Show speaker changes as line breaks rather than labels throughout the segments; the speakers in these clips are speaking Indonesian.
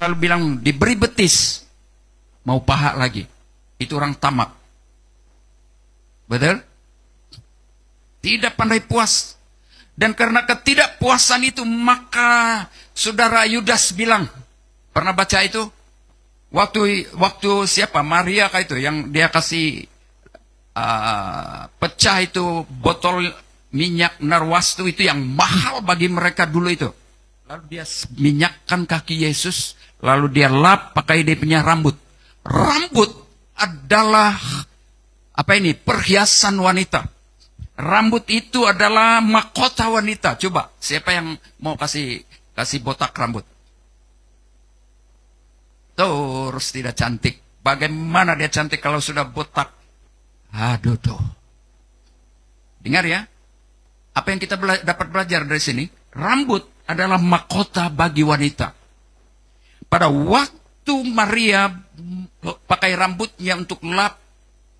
selalu bilang diberi betis, mau paha lagi. Itu orang tamak. Betul? Tidak pandai puas. Dan karena ketidakpuasan itu, maka saudara Yudas bilang, pernah baca itu? Waktu siapa? Maria kah itu yang dia kasih pecah itu botol minyak narwastu itu yang mahal bagi mereka dulu itu. Lalu dia minyakkan kaki Yesus, lalu dia lap pakai dia punya rambut. Rambut adalah apa ini? Perhiasan wanita. Rambut itu adalah mahkota wanita. Coba, siapa yang mau kasih botak rambut? Terus tidak cantik. Bagaimana dia cantik kalau sudah botak? Aduh tuh. Dengar ya. Apa yang kita dapat belajar dari sini? Rambut adalah mahkota bagi wanita. Pada waktu Maria pakai rambutnya untuk lap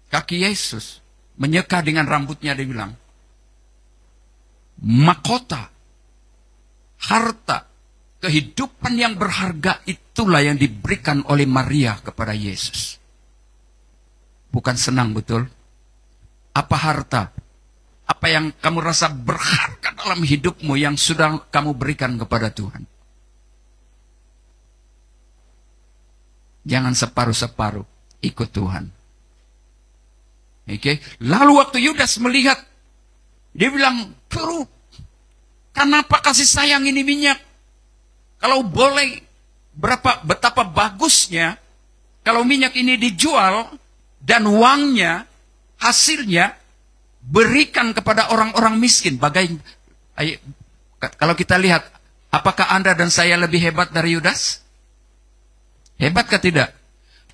kaki Yesus, menyeka dengan rambutnya, dia bilang, mahkota, harta, kehidupan yang berharga itulah yang diberikan oleh Maria kepada Yesus. Bukan senang, betul? Apa harta? Apa yang kamu rasa berharga dalam hidupmu yang sudah kamu berikan kepada Tuhan? Jangan separuh-separuh, ikut Tuhan. Oke. Lalu waktu Yudas melihat, dia bilang, "Guru, kenapa kasih sayang ini minyak? Kalau boleh, betapa bagusnya kalau minyak ini dijual dan uangnya, hasilnya berikan kepada orang-orang miskin." Kalau kita lihat, apakah Anda dan saya lebih hebat dari Yudas? Hebat kah tidak?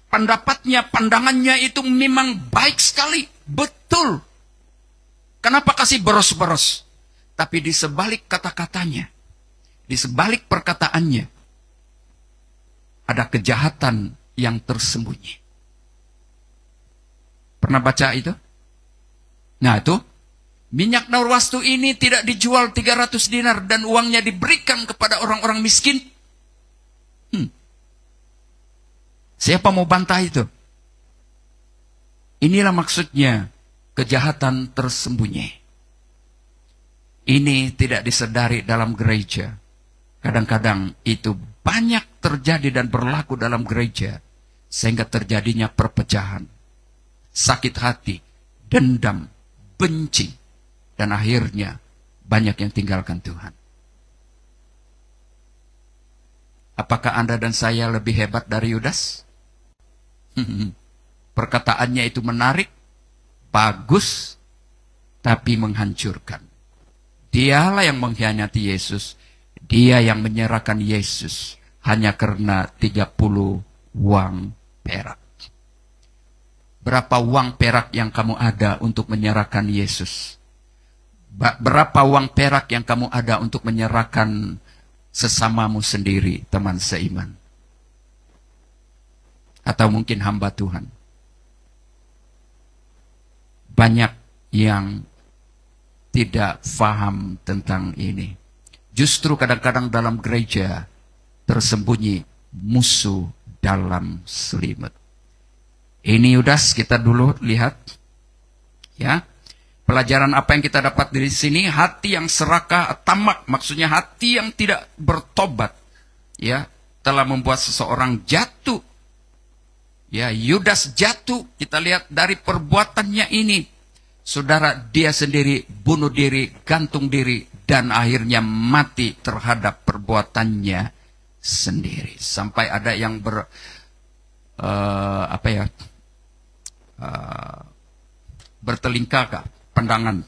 Pendapatnya, pandangannya itu memang baik sekali. Betul. Kenapa kasih boros-boros? Tapi di sebalik kata-katanya, di sebalik perkataannya, ada kejahatan yang tersembunyi. Pernah baca itu? Nah itu, minyak narwastu ini tidak dijual 300 dinar dan uangnya diberikan kepada orang-orang miskin. Siapa mau bantah itu? Inilah maksudnya kejahatan tersembunyi. Ini tidak disadari dalam gereja. Kadang-kadang itu banyak terjadi dan berlaku dalam gereja, sehingga terjadinya perpecahan, sakit hati, dendam, benci, dan akhirnya banyak yang tinggalkan Tuhan. Apakah Anda dan saya lebih hebat dari Yudas? Perkataannya itu menarik, bagus, tapi menghancurkan. Dialah yang mengkhianati Yesus. Dia yang menyerahkan Yesus hanya karena 30 uang perak. Berapa uang perak yang kamu ada untuk menyerahkan Yesus? Berapa uang perak yang kamu ada untuk menyerahkan sesamamu sendiri, teman seiman? Atau mungkin hamba Tuhan? Banyak yang tidak paham tentang ini. Justru kadang-kadang dalam gereja tersembunyi musuh dalam selimut. Ini Yudas, kita dulu lihat. Ya. Pelajaran apa yang kita dapat dari sini? Hati yang serakah, tamak, maksudnya hati yang tidak bertobat, ya, telah membuat seseorang jatuh. Ya, Yudas jatuh, kita lihat dari perbuatannya ini. Saudara, dia sendiri bunuh diri, gantung diri, dan akhirnya mati terhadap perbuatannya sendiri. Sampai ada yang bertelingkah pandangan.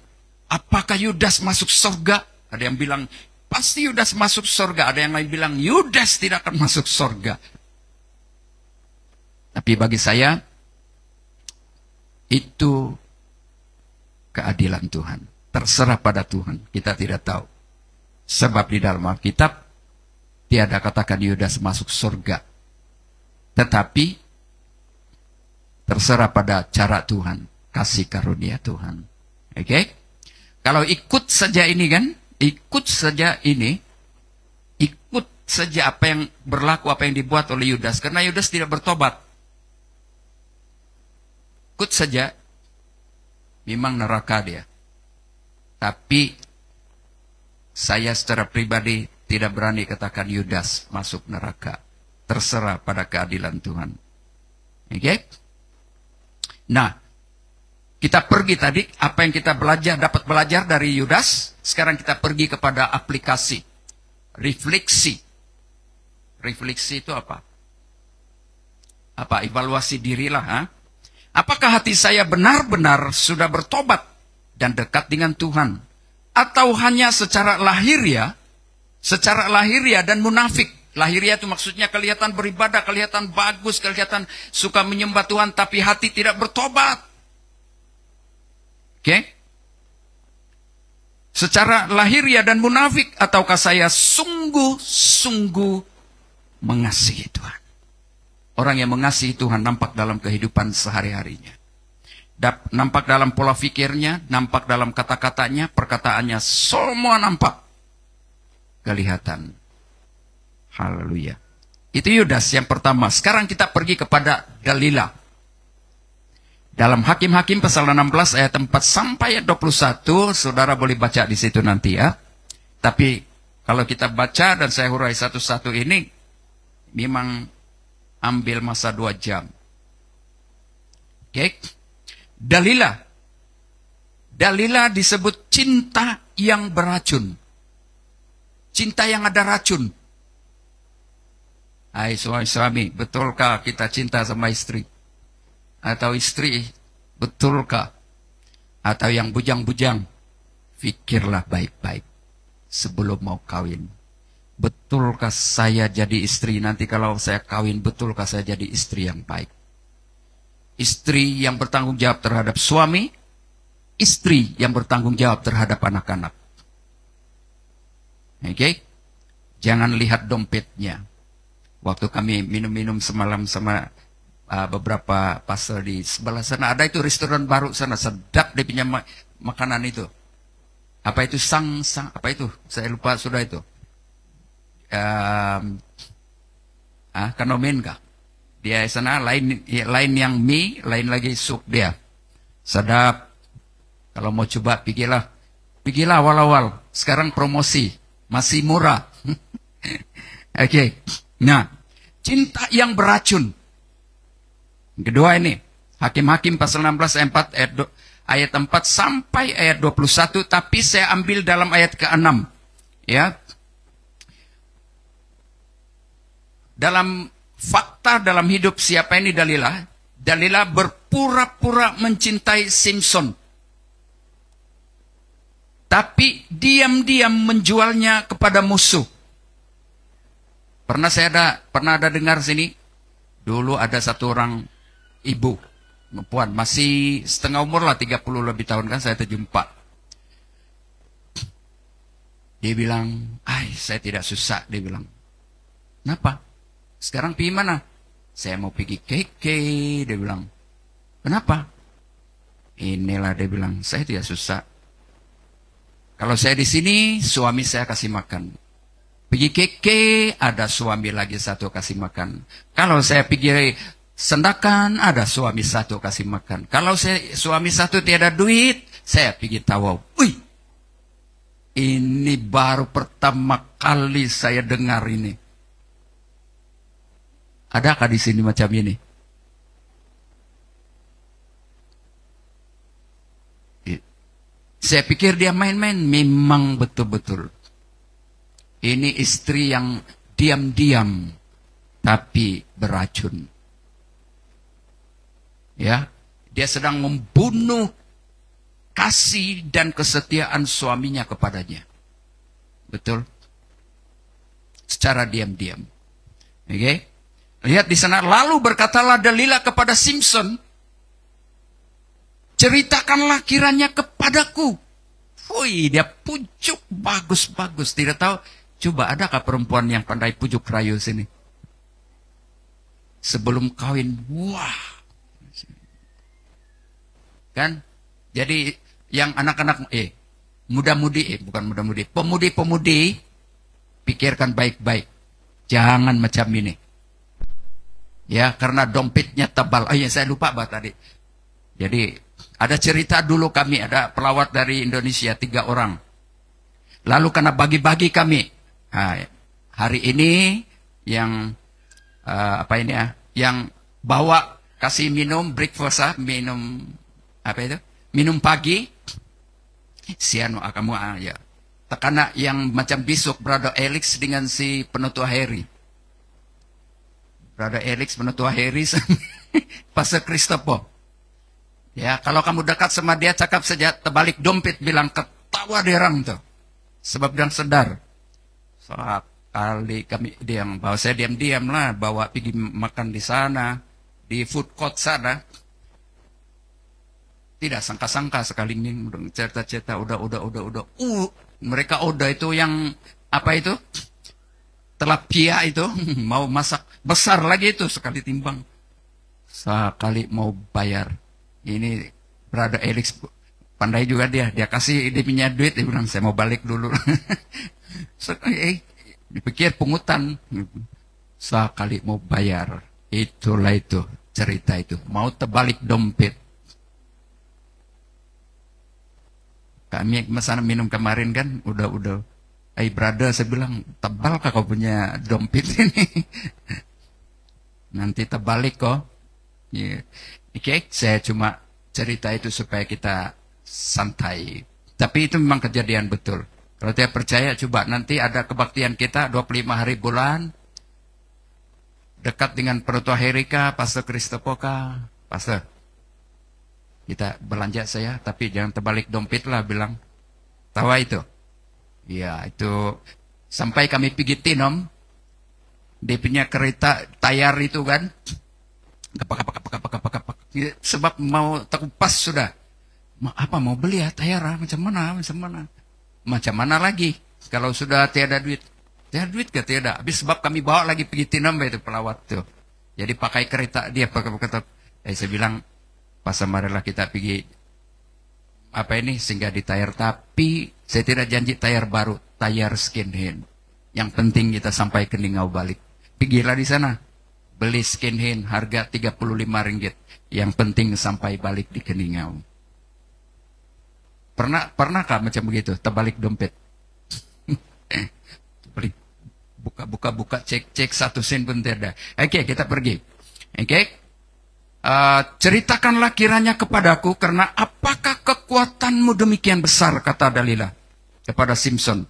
Apakah Yudas masuk surga? Ada yang bilang, pasti Yudas masuk surga. Ada yang lain bilang, Yudas tidak akan masuk surga. Tapi bagi saya, itu keadilan Tuhan. Terserah pada Tuhan. Kita tidak tahu. Sebab di dalam Alkitab, tiada katakan Yudas masuk surga. Tetapi, terserah pada cara Tuhan. Kasih karunia Tuhan. Oke? Kalau ikut saja ini kan, ikut saja ini, ikut saja apa yang berlaku, apa yang dibuat oleh Yudas. Karena Yudas tidak bertobat. Ikut saja. Memang neraka dia. Tapi saya secara pribadi tidak berani katakan Yudas masuk neraka. Terserah pada keadilan Tuhan. Oke? Nah, kita pergi tadi, apa yang kita dapat belajar dari Yudas, sekarang kita pergi kepada aplikasi. Refleksi. Refleksi itu apa? Apa? Evaluasi dirilah. Ha? Apakah hati saya benar-benar sudah bertobat dan dekat dengan Tuhan? Atau hanya secara lahiriah dan munafik? Lahiriah itu maksudnya kelihatan beribadah, kelihatan bagus, kelihatan suka menyembah Tuhan, tapi hati tidak bertobat. Oke? Secara lahiriah dan munafik, ataukah saya sungguh-sungguh mengasihi Tuhan? Orang yang mengasihi Tuhan nampak dalam kehidupan sehari-harinya. Nampak dalam pola pikirnya, nampak dalam kata-katanya, perkataannya, semua nampak. Kelihatan. Haleluya. Itu Yudas yang pertama. Sekarang kita pergi kepada Dalila. Dalam Hakim-Hakim pasal 16 ayat 4 sampai ayat 21, saudara boleh baca di situ nanti ya. Tapi kalau kita baca dan saya hurai satu-satu ini, memang ambil masa 2 jam. Oke. Dalila disebut cinta yang beracun. Cinta yang ada racun. Hai suami, betulkah kita cinta sama istri? Atau istri, betulkah? Atau yang bujang-bujang? Fikirlah baik-baik sebelum mau kawin. Betulkah saya jadi istri? Nanti kalau saya kawin, betulkah saya jadi istri yang baik? Istri yang bertanggung jawab terhadap suami, istri yang bertanggung jawab terhadap anak-anak. Oke? Jangan lihat dompetnya. Waktu kami minum-minum semalam sama beberapa pastor di sebelah sana, ada itu restoran baru sana, sedap dia punya makanan itu. Apa itu apa itu? Saya lupa sudah itu. Kanomen kah? Dia sana lain yang mie, lain lagi sup dia. Sedap. Kalau mau coba pergilah awal-awal. Sekarang promosi masih murah. Oke. Nah, cinta yang beracun. Kedua ini, Hakim-Hakim pasal 16 ayat 4 sampai ayat 21, tapi saya ambil dalam ayat ke-6. Ya. Dalam fakta dalam hidup siapa ini Dalila? Dalila berpura-pura mencintai Simpson. Tapi diam-diam menjualnya kepada musuh. Pernah ada dengar sini, dulu ada satu orang ibu, perempuan, masih setengah umur lah, 30 lebih tahun kan saya terjumpa. Dia bilang, saya tidak susah, dia bilang. Kenapa? Sekarang pergi mana? Saya mau pergi KK, dia bilang. Kenapa? Inilah dia bilang, saya tidak susah. Kalau saya di sini, suami saya kasih makan. Pergi keke, ada suami lagi satu kasih makan. Kalau saya pergi sendakan, ada suami satu kasih makan. Kalau suami satu tiada duit, saya pergi tawau. Wih, ini baru pertama kali saya dengar ini. Adakah di sini macam ini? Saya pikir dia main-main, memang betul-betul. Ini istri yang diam-diam tapi beracun. Ya, dia sedang membunuh kasih dan kesetiaan suaminya kepadanya. Betul? Secara diam-diam. Oke? Lihat di sana, lalu berkatalah Dalila kepada Simpson, ceritakanlah kiranya kepadaku. Wih, dia pujuk bagus-bagus. Tidak tahu, coba adakah perempuan yang pandai pujuk rayu sini? Sebelum kawin, wah. Kan? Jadi yang anak-anak, muda-mudi, bukan muda-mudi, pemudi-pemudi, pikirkan baik-baik. Jangan macam ini. Ya, karena dompetnya tebal. Oh iya, saya lupa bah tadi. Jadi, ada cerita dulu kami, ada pelawat dari Indonesia, 3 orang. Lalu karena bagi-bagi kami. Nah, hari ini yang apa ini ya? Yang bawa kasih minum breakfast, minum apa itu? Minum pagi. Siano kamu ya. Karena yang macam besok Brother Alex dengan si penutua Harry. Brother Alex penutua Harry Pastor Christopher. Ya, kalau kamu dekat sama dia cakap saja terbalik dompet bilang ketawa derang tuh. Sebab dia sedar. Sekali kami diam, bawa saya diam-diam lah, bawa pergi makan di sana, di food court sana. Tidak sangka-sangka sekali ini cerita-cerita udah. Mereka udah itu yang apa itu? Tilapia itu mau masak besar lagi itu sekali timbang. Sekali mau bayar. Ini Brother Alex pandai juga dia kasih dia punya duit, dia bilang saya mau balik dulu. Dipikir pungutan. Sekali mau bayar. Itulah itu cerita itu. Mau terbalik dompet. Kami masana minum kemarin kan, udah. Brother, saya bilang, tebal kah kau punya dompet ini? Nanti terbalik kok. Yeah. Oke, saya cuma cerita itu supaya kita santai. Tapi itu memang kejadian betul. Kalau tidak percaya, coba nanti ada kebaktian kita 25 hari bulan. Dekat dengan Penutua Herika, Pastor Kristopoka. Pastor, kita belanja saya, tapi jangan terbalik dompet lah, bilang. Tahu itu? Ya, itu sampai kami pergi Tinom, dia punya kereta tayar itu kan, kapak. Sebab mau terkupas sudah. Apa mau beli ya tayar? Macam mana lagi? Kalau sudah tiada duit ke tiada. Habis sebab kami bawa lagi pergi Tinom itu pelawat tuh. Jadi pakai kereta dia pakai. Saya bilang, pas marilah kita pergi sehingga di tayar, tapi saya tidak janji tayar baru, tayar skin hand. Yang penting kita sampai ke Ningau balik. Pergilah di sana, beli skin hand harga 35 ringgit. Yang penting sampai balik di Keningau. Pernahkah macam begitu? Terbalik dompet. Buka, cek 1 sen pun tidak. Oke, kita pergi. Oke. Ceritakanlah kiranya kepadaku, karena apakah kekuatanmu demikian besar, kata Dalila kepada Simpson.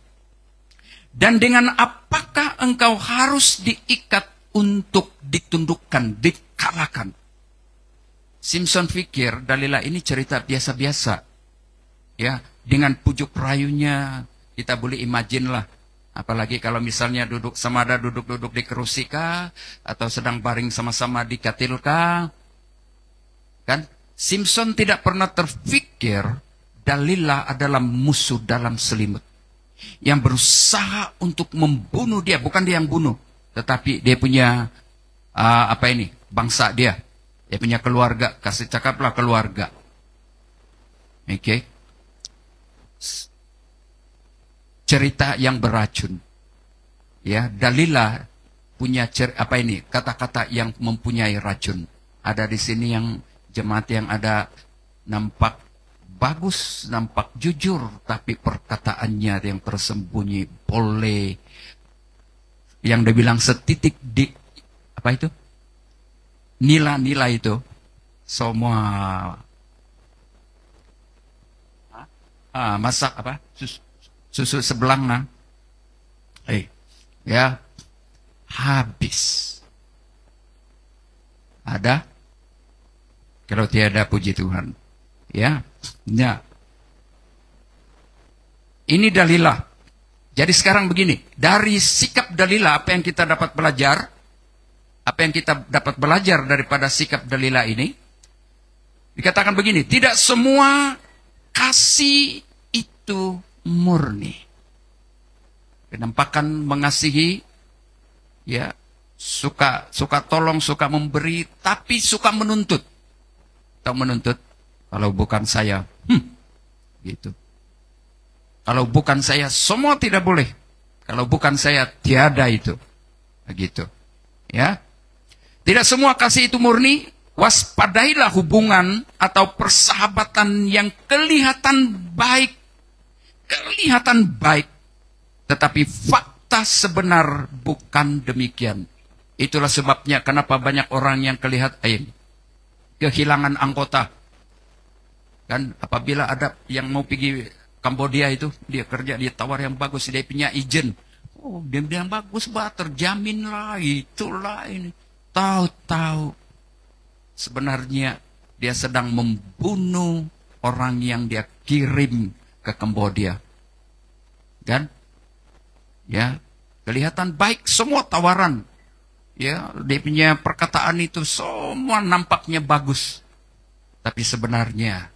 Dan dengan apakah engkau harus diikat untuk ditundukkan, dikalahkan? Simpson pikir Dalila ini cerita biasa-biasa. Ya, dengan pujuk rayunya kita boleh imagine lah. Apalagi kalau misalnya duduk di kerusi kah, atau sedang baring sama-sama di katil kah. Kan? Simpson tidak pernah terfikir Dalila adalah musuh dalam selimut. Yang berusaha untuk membunuh dia. Bukan dia yang bunuh. Tetapi dia punya bangsa dia. Dia punya keluarga. Kasih cakaplah keluarga. Oke. Cerita yang beracun. Ya, Dalila punya kata-kata yang mempunyai racun. Ada di sini yang jemaat yang ada nampak bagus, nampak jujur, tapi perkataannya yang tersembunyi boleh. Yang dia bilang setitik di nila-nila itu semua masak susu sebelang ya habis. Ada kalau tiada, puji Tuhan. Ya. Ini Dalila. Jadi sekarang begini, dari sikap Dalila apa yang kita dapat belajar? Apa yang kita dapat belajar daripada sikap Dalila ini? Dikatakan begini, tidak semua kasih itu murni. Penampakan mengasihi, ya, suka tolong, suka memberi, tapi suka menuntut. Menuntut, kalau bukan saya, gitu. Kalau bukan saya, semua tidak boleh. Kalau bukan saya, tiada itu. Begitu. Ya. Tidak semua kasih itu murni. Waspadailah hubungan atau persahabatan yang kelihatan baik. Kelihatan baik. Tetapi fakta sebenar bukan demikian. Itulah sebabnya kenapa banyak orang yang kehilangan anggota. Kan apabila ada yang mau pergi Kambodia itu, dia kerja, dia tawar yang bagus, dia punya izin. Oh, dia bilang bagus, terjamin lah, itulah ini. Tahu-tahu sebenarnya dia sedang membunuh orang yang dia kirim ke Kambodia. Kan? Ya, kelihatan baik semua tawaran. Ya, dia punya perkataan itu semua nampaknya bagus. Tapi sebenarnya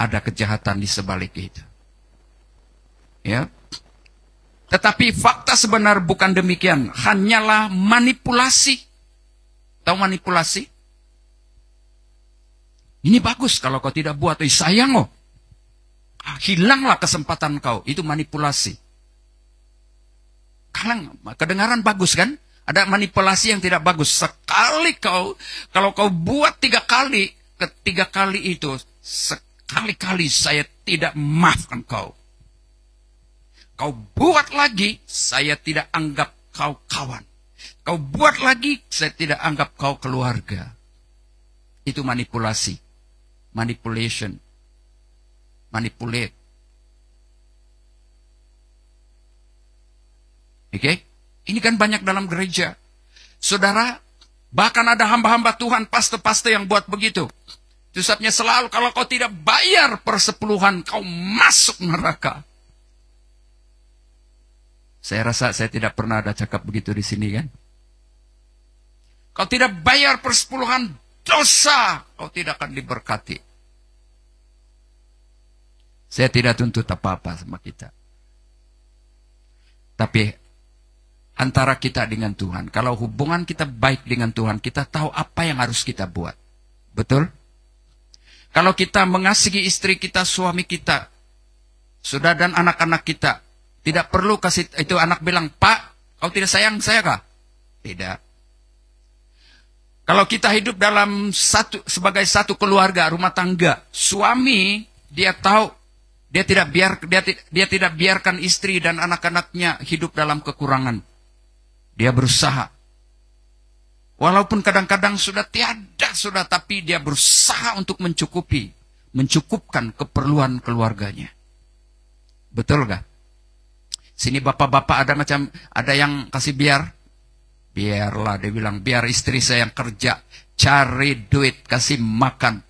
ada kejahatan di sebalik itu. Ya. Tetapi fakta sebenar bukan demikian, hanyalah manipulasi. Tahu manipulasi? Ini bagus kalau kau tidak buat, sayang oh. Hilanglah kesempatan kau, itu manipulasi. Kedengaran bagus kan? Ada manipulasi yang tidak bagus. Sekali kalau kau buat 3 kali, ketiga kali itu, sekali-kali saya tidak maafkan kau. Kau buat lagi, saya tidak anggap kau kawan. Kau buat lagi, saya tidak anggap kau keluarga. Itu manipulasi. Manipulation. Manipulate. Oke? Ini kan banyak dalam gereja. Saudara, bahkan ada hamba-hamba Tuhan, pastor-pastor yang buat begitu. Itu sebabnya selalu kalau kau tidak bayar persepuluhan, kau masuk neraka. Saya rasa saya tidak pernah ada cakap begitu di sini kan. Kau tidak bayar persepuluhan, dosa, kau tidak akan diberkati. Saya tidak tuntut apa-apa sama kita. Tapi antara kita dengan Tuhan, kalau hubungan kita baik dengan Tuhan, kita tahu apa yang harus kita buat. Betul? Kalau kita mengasihi istri kita, suami kita, saudara dan anak-anak kita, tidak perlu kasih, itu anak bilang, Pak, kau tidak sayang saya kah? Tidak. Kalau kita hidup dalam sebagai satu keluarga, rumah tangga, suami, dia tahu, dia tidak biarkan istri dan anak-anaknya hidup dalam kekurangan. Dia berusaha. Walaupun kadang-kadang sudah tiada, tapi dia berusaha untuk mencukupkan keperluan keluarganya. Betul gak? Sini bapak-bapak ada yang kasih biarlah, dia bilang, biar istri saya yang kerja, cari duit, kasih makan.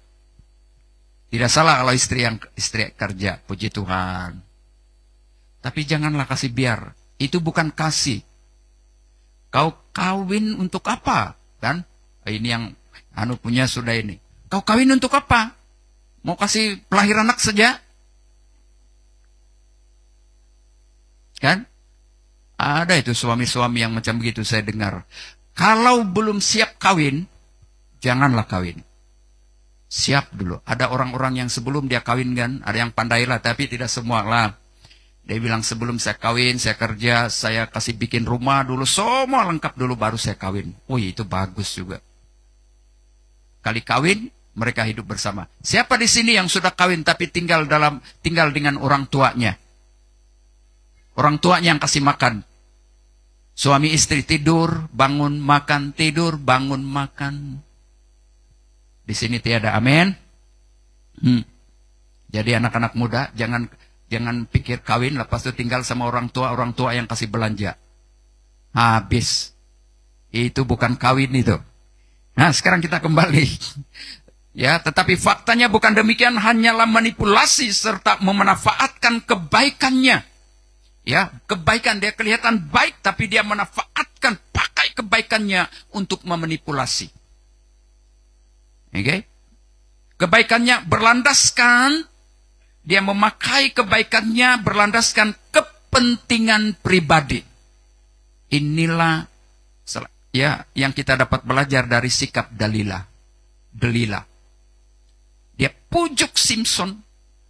Tidak salah kalau istri kerja, puji Tuhan. Tapi janganlah kasih biar, itu bukan kasih. Kau kawin untuk apa? Kan? Ini yang punya sudah ini. Kau kawin untuk apa? Mau kasih pelahir anak saja? Kan? Ada itu suami-suami yang macam begitu saya dengar. Kalau belum siap kawin, janganlah kawin. Siap dulu. Ada orang-orang yang sebelum dia kawin kan, ada yang pandailah, tapi tidak semua lah. Dia bilang sebelum saya kawin, saya kerja, saya kasih bikin rumah dulu, semua lengkap dulu baru saya kawin. Oh itu bagus juga. Kali kawin, mereka hidup bersama. Siapa di sini yang sudah kawin tapi tinggal dengan orang tuanya? Orang tuanya yang kasih makan. Suami istri tidur, bangun, makan, tidur, bangun, makan. Di sini tiada, amin. Jadi anak-anak muda, jangan pikir kawin, lepas itu tinggal sama orang tua yang kasih belanja. Habis. Itu bukan kawin itu. Nah, sekarang kita kembali. Ya, tetapi faktanya bukan demikian, hanyalah manipulasi serta memanfaatkan kebaikannya. Ya, kebaikan dia kelihatan baik, tapi dia manfaatkan, pakai kebaikannya untuk memanipulasi. Oke? Kebaikannya berlandaskan, dia memakai kebaikannya berlandaskan kepentingan pribadi. Inilah ya yang kita dapat belajar dari sikap Delilah. Dia pujuk Simpson,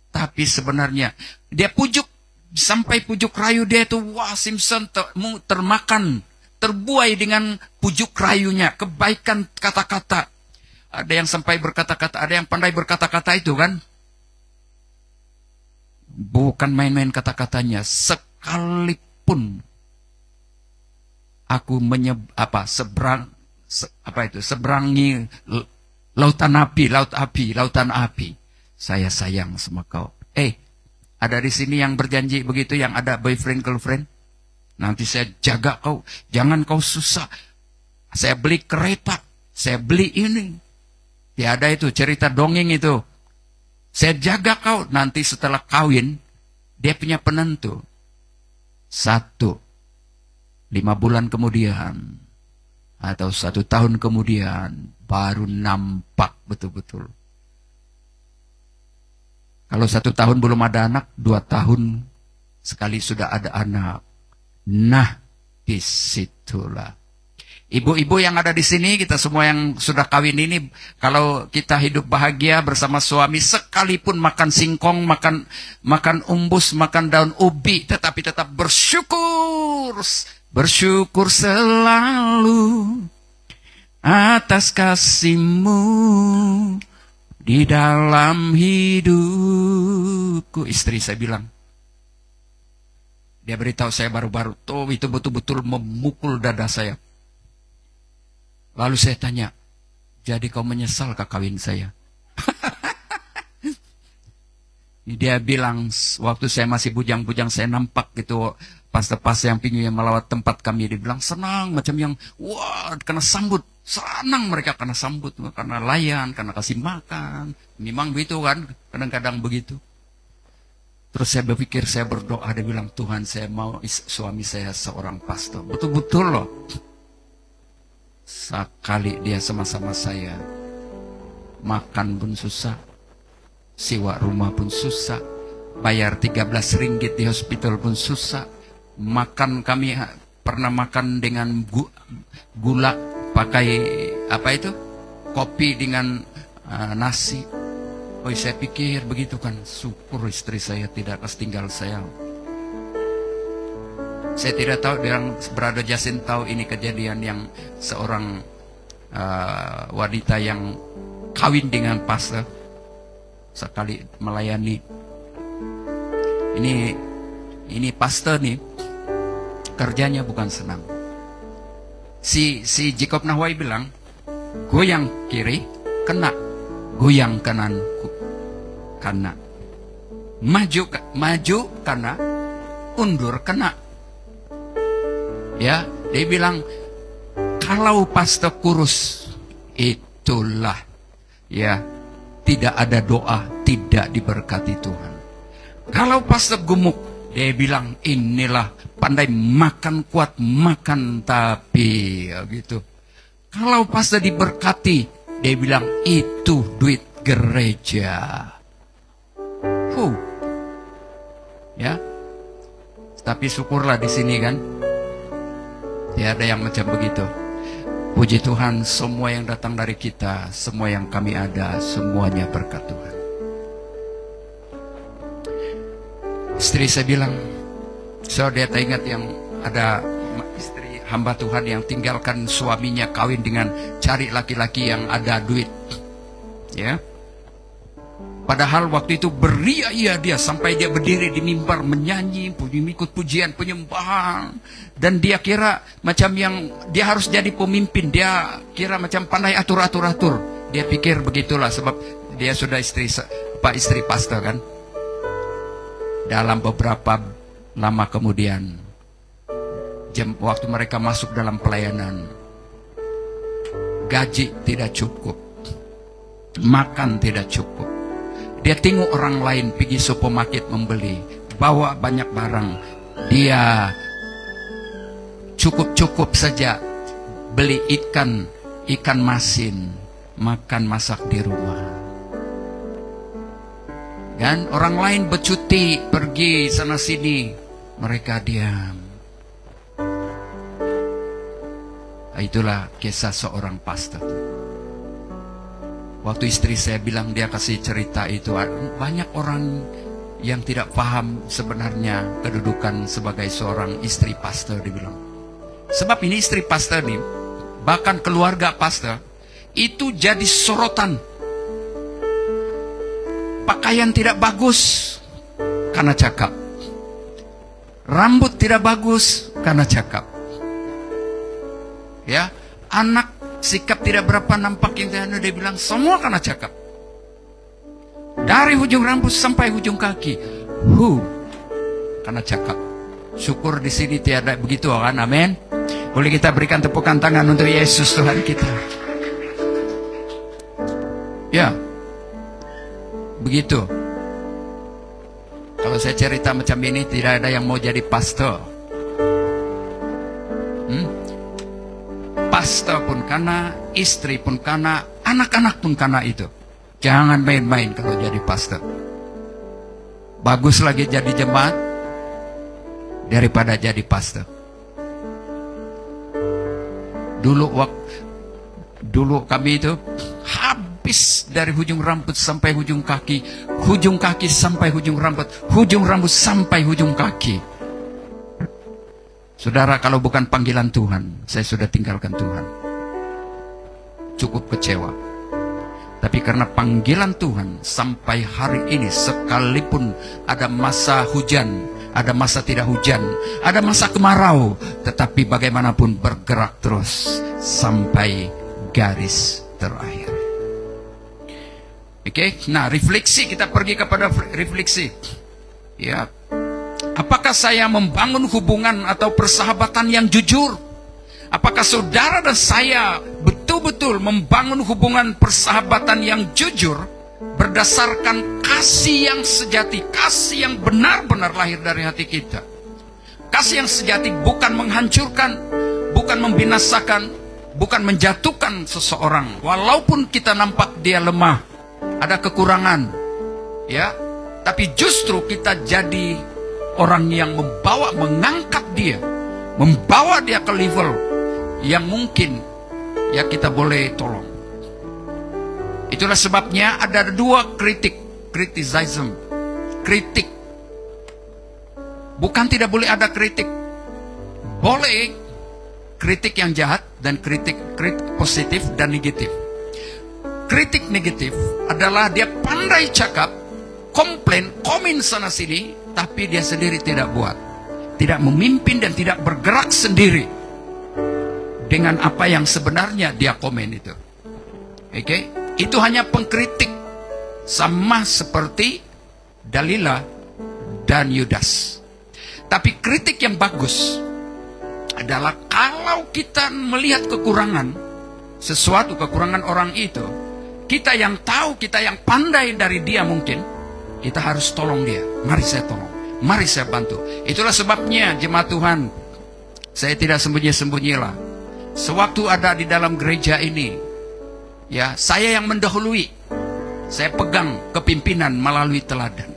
tapi sebenarnya dia pujuk sampai pujuk rayu dia itu, wah Simpson termakan terbuai dengan pujuk rayunya, kebaikan kata-kata. Ada yang sampai berkata-kata, ada yang pandai berkata-kata itu kan. Bukan main-main kata-katanya. Sekalipun aku seberangi lautan api. Saya sayang sama kau. Ada di sini yang berjanji begitu, yang ada boyfriend girlfriend. Nanti saya jaga kau, jangan kau susah. Saya beli kereta, saya beli ini. Tiada itu cerita dongeng itu. Saya jaga kau, nanti setelah kawin, dia punya penentu. 1, 5 bulan kemudian, atau 1 tahun kemudian, baru nampak betul-betul. Kalau 1 tahun belum ada anak, 2 tahun sekali sudah ada anak. Nah, disitulah. Ibu-ibu yang ada di sini, kita semua yang sudah kawin ini, kalau kita hidup bahagia bersama suami, sekalipun makan singkong, makan umbus, makan daun ubi, tetapi tetap bersyukur. Bersyukur selalu atas kasih-Mu di dalam hidupku. Istri saya bilang, dia beritahu saya baru-baru, tuh itu betul-betul memukul dada saya. Lalu saya tanya, jadi kau menyesal kah kawin saya? Dia bilang, waktu saya masih bujang-bujang, saya nampak gitu, pastor-pastor yang pinggir yang melawat tempat kami, dia bilang senang, macam yang, wah, kena sambut. Senang mereka kena sambut, karena layan, karena kasih makan. Memang begitu kan, kadang-kadang begitu. Terus saya berpikir, saya berdoa, dia bilang, Tuhan saya mau suami saya seorang pastor. Betul-betul loh. Sekali dia sama-sama saya, makan pun susah, sewa rumah pun susah, bayar 13 ringgit di hospital pun susah. Makan, kami pernah makan dengan gula, pakai apa itu, kopi dengan nasi. Oh, saya pikir begitu kan, syukur istri saya tidak tinggal saya. Saya tidak tahu, yang Brother Jasin tahu ini kejadian yang seorang wanita yang kawin dengan pastor, sekali melayani. Ini pastor nih, kerjanya bukan senang. Si Jacob Nahwai bilang, goyang kiri kena, goyang kanan kena, maju kena, undur kena. Ya, dia bilang, kalau pastor kurus, itulah, ya, tidak ada doa, tidak diberkati Tuhan. Kalau pastor gemuk, dia bilang, inilah pandai makan kuat, makan tapi, ya, gitu. Kalau pastor diberkati, dia bilang, itu duit gereja. Ya, tapi syukurlah di sini kan. Tiada yang macam begitu. Puji Tuhan, semua yang datang dari kita, semua yang kami ada, semuanya berkat Tuhan. Istri saya bilang, dia teringat yang ada istri hamba Tuhan yang tinggalkan suaminya, kawin dengan cari laki-laki yang ada duit. Ya. Padahal waktu itu beria-ia dia sampai dia berdiri di mimbar menyanyi, mengikut pujian penyembahan, dan dia kira macam yang dia harus jadi pemimpin, dia kira macam pandai atur. Dia pikir begitulah sebab dia sudah istri pastor kan. Dalam beberapa lama kemudian, waktu mereka masuk dalam pelayanan, gaji tidak cukup, makan tidak cukup. Dia tengok orang lain pergi supermarket membeli, bawa banyak barang. Dia cukup-cukup saja beli ikan masin, makan masak di rumah. Dan orang lain bercuti, pergi sana sini, mereka diam. Itulah kisah seorang pastor. Waktu istri saya bilang, dia kasih cerita itu, banyak orang yang tidak paham sebenarnya kedudukan sebagai seorang istri pastor, dia bilang. Sebab ini istri pastor nih, bahkan keluarga pastor, itu jadi sorotan. Pakaian tidak bagus karena cakap. Rambut tidak bagus karena cakap. Ya, anak sikap tidak berapa nampak yang dia bilang semua karena cakap. Dari ujung rambut sampai ujung kaki, karena cakap. Syukur di sini tiada begitu kan, amin. Boleh kita berikan tepukan tangan untuk Yesus Tuhan kita. Ya, begitu. Kalau saya cerita macam ini, tidak ada yang mau jadi pastor. Pastor pun karena, istri pun karena, anak-anak pun karena itu. Jangan main-main kalau jadi pastor. Bagus lagi jadi jemaat daripada jadi pastor. Dulu kami itu habis dari ujung rambut sampai ujung kaki sampai ujung rambut sampai ujung kaki. Saudara, kalau bukan panggilan Tuhan, saya sudah tinggalkan Tuhan. Cukup kecewa. Tapi karena panggilan Tuhan sampai hari ini, sekalipun ada masa hujan, ada masa tidak hujan, ada masa kemarau, tetapi bagaimanapun bergerak terus sampai garis terakhir. Oke, nah refleksi, kita pergi kepada refleksi. Ya, apakah saya membangun hubungan atau persahabatan yang jujur? Apakah saudara dan saya betul-betul membangun hubungan persahabatan yang jujur berdasarkan kasih yang sejati, kasih yang benar-benar lahir dari hati kita? Kasih yang sejati bukan menghancurkan, bukan membinasakan, bukan menjatuhkan seseorang. Walaupun kita nampak dia lemah, ada kekurangan, ya, tapi justru kita jadi orang yang mengangkat dia, membawa dia ke level yang mungkin ya kita boleh tolong. Itulah sebabnya ada dua kritik. Bukan tidak boleh ada kritik. Boleh kritik yang jahat dan kritik positif dan negatif. Kritik negatif adalah dia pandai cakap, komplain, komen sana sini, tapi dia sendiri tidak buat, tidak memimpin dan tidak bergerak sendiri dengan apa yang sebenarnya dia komen itu. Oke, itu hanya pengkritik, sama seperti Dalila dan Yudas. Tapi kritik yang bagus adalah kalau kita melihat kekurangan, sesuatu kekurangan orang itu, kita yang tahu, kita yang pandai dari dia mungkin, kita harus tolong dia. Mari saya tolong, mari saya bantu. Itulah sebabnya jemaat Tuhan, saya tidak sembunyi-sembunyilah. Sewaktu ada di dalam gereja ini, ya, saya yang mendahului. Saya pegang kepimpinan melalui teladan.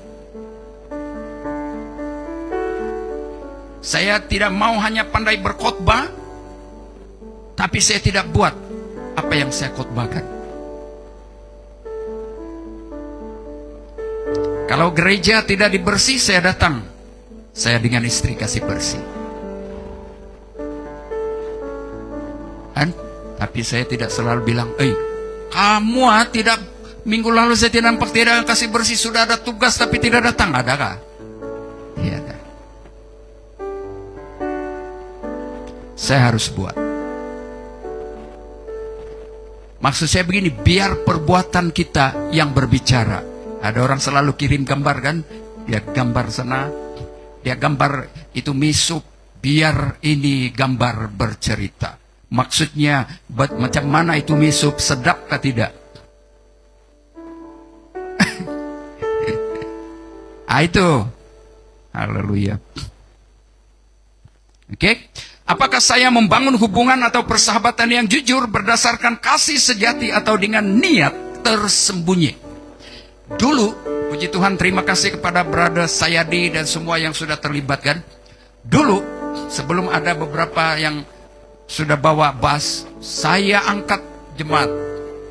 Saya tidak mau hanya pandai berkhotbah, tapi saya tidak buat apa yang saya khotbahkan. Kalau gereja tidak dibersih, saya datang. Saya dengan istri kasih bersih. Tapi saya tidak selalu bilang, kamu tidak, minggu lalu saya tidak nampak, tidak kasih bersih, sudah ada tugas tapi tidak datang. Adakah? Tidak ada. Saya harus buat. Maksud saya begini, biar perbuatan kita yang berbicara. Ada orang selalu kirim gambar kan, dia gambar sana, dia gambar itu misup, biar ini gambar bercerita. Maksudnya macam mana itu misup, sedap kah tidak? Itu. Haleluya. Oke. Apakah saya membangun hubungan atau persahabatan yang jujur berdasarkan kasih sejati atau dengan niat tersembunyi? Dulu, puji Tuhan, terima kasih kepada Brother Sayadi dan semua yang sudah terlibat kan. Dulu, sebelum ada beberapa yang sudah bawa bas, saya angkat jemaat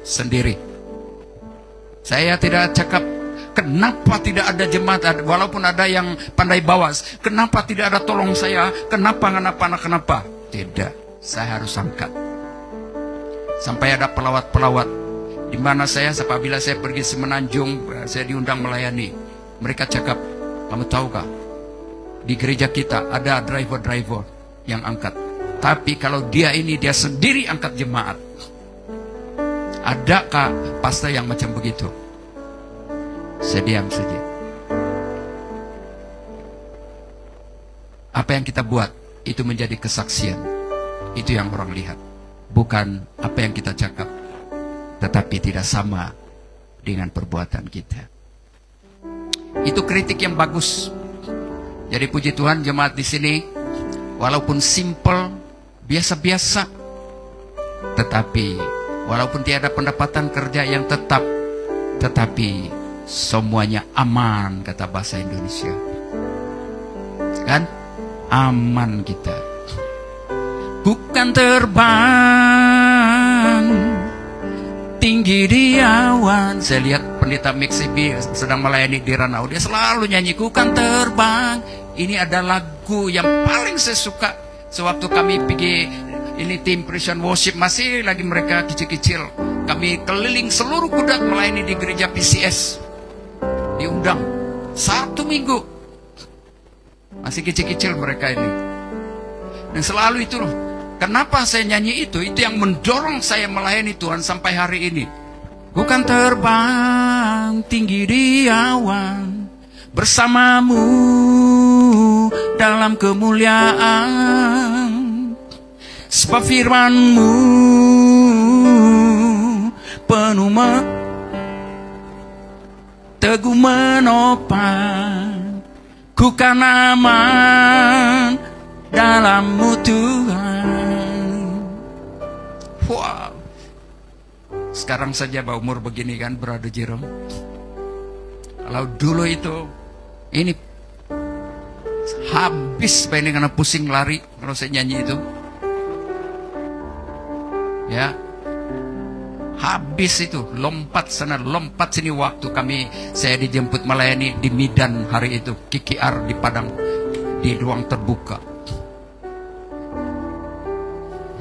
sendiri. Saya tidak cakap, kenapa tidak ada jemaat, walaupun ada yang pandai bawa, kenapa tidak ada tolong saya, kenapa. Tidak, saya harus angkat. Sampai ada pelawat-pelawat di mana saya, apabila saya pergi Semenanjung, saya diundang melayani. Mereka cakap, kamu tahukah, di gereja kita ada driver-driver yang angkat. Tapi kalau dia sendiri angkat jemaat. Adakah pastor yang macam begitu? Saya diam saja. Apa yang kita buat itu menjadi kesaksian. Itu yang orang lihat. Bukan apa yang kita cakap, tetapi tidak sama dengan perbuatan kita. Itu kritik yang bagus. Jadi puji Tuhan, jemaat di sini walaupun simple, biasa-biasa, tetapi walaupun tiada pendapatan kerja yang tetap, tetapi semuanya aman, kata bahasa Indonesia. Kan? Aman kita. Bukan terbang tinggi di awan. Saya lihat pendeta Mexibi sedang melayani di Ranau. Dia selalu nyanyi, bukan terbang. Ini ada lagu yang paling saya suka. Sewaktu kami pergi, ini tim Christian Worship, masih lagi mereka kecil-kecil. Kami keliling seluruh Kudat melayani di gereja PCS. Diundang 1 minggu. Masih kecil-kecil mereka ini. Dan selalu itu loh. Kenapa saya nyanyi itu? Itu yang mendorong saya melayani Tuhan sampai hari ini. Bukan terbang tinggi di awan, bersamamu dalam kemuliaan. Sebab firman-Mu penuh teguh menopang, ku kan aman dalam-Mu Tuhan. Wow. Sekarang saja umur begini kan, Brother Jerome. Kalau dulu itu, ini habis ini karena pusing lari kalau saya nyanyi itu. Ya, habis itu, lompat sana, lompat sini. Waktu saya dijemput melayani di Medan hari itu, KKR di Padang, di ruang terbuka.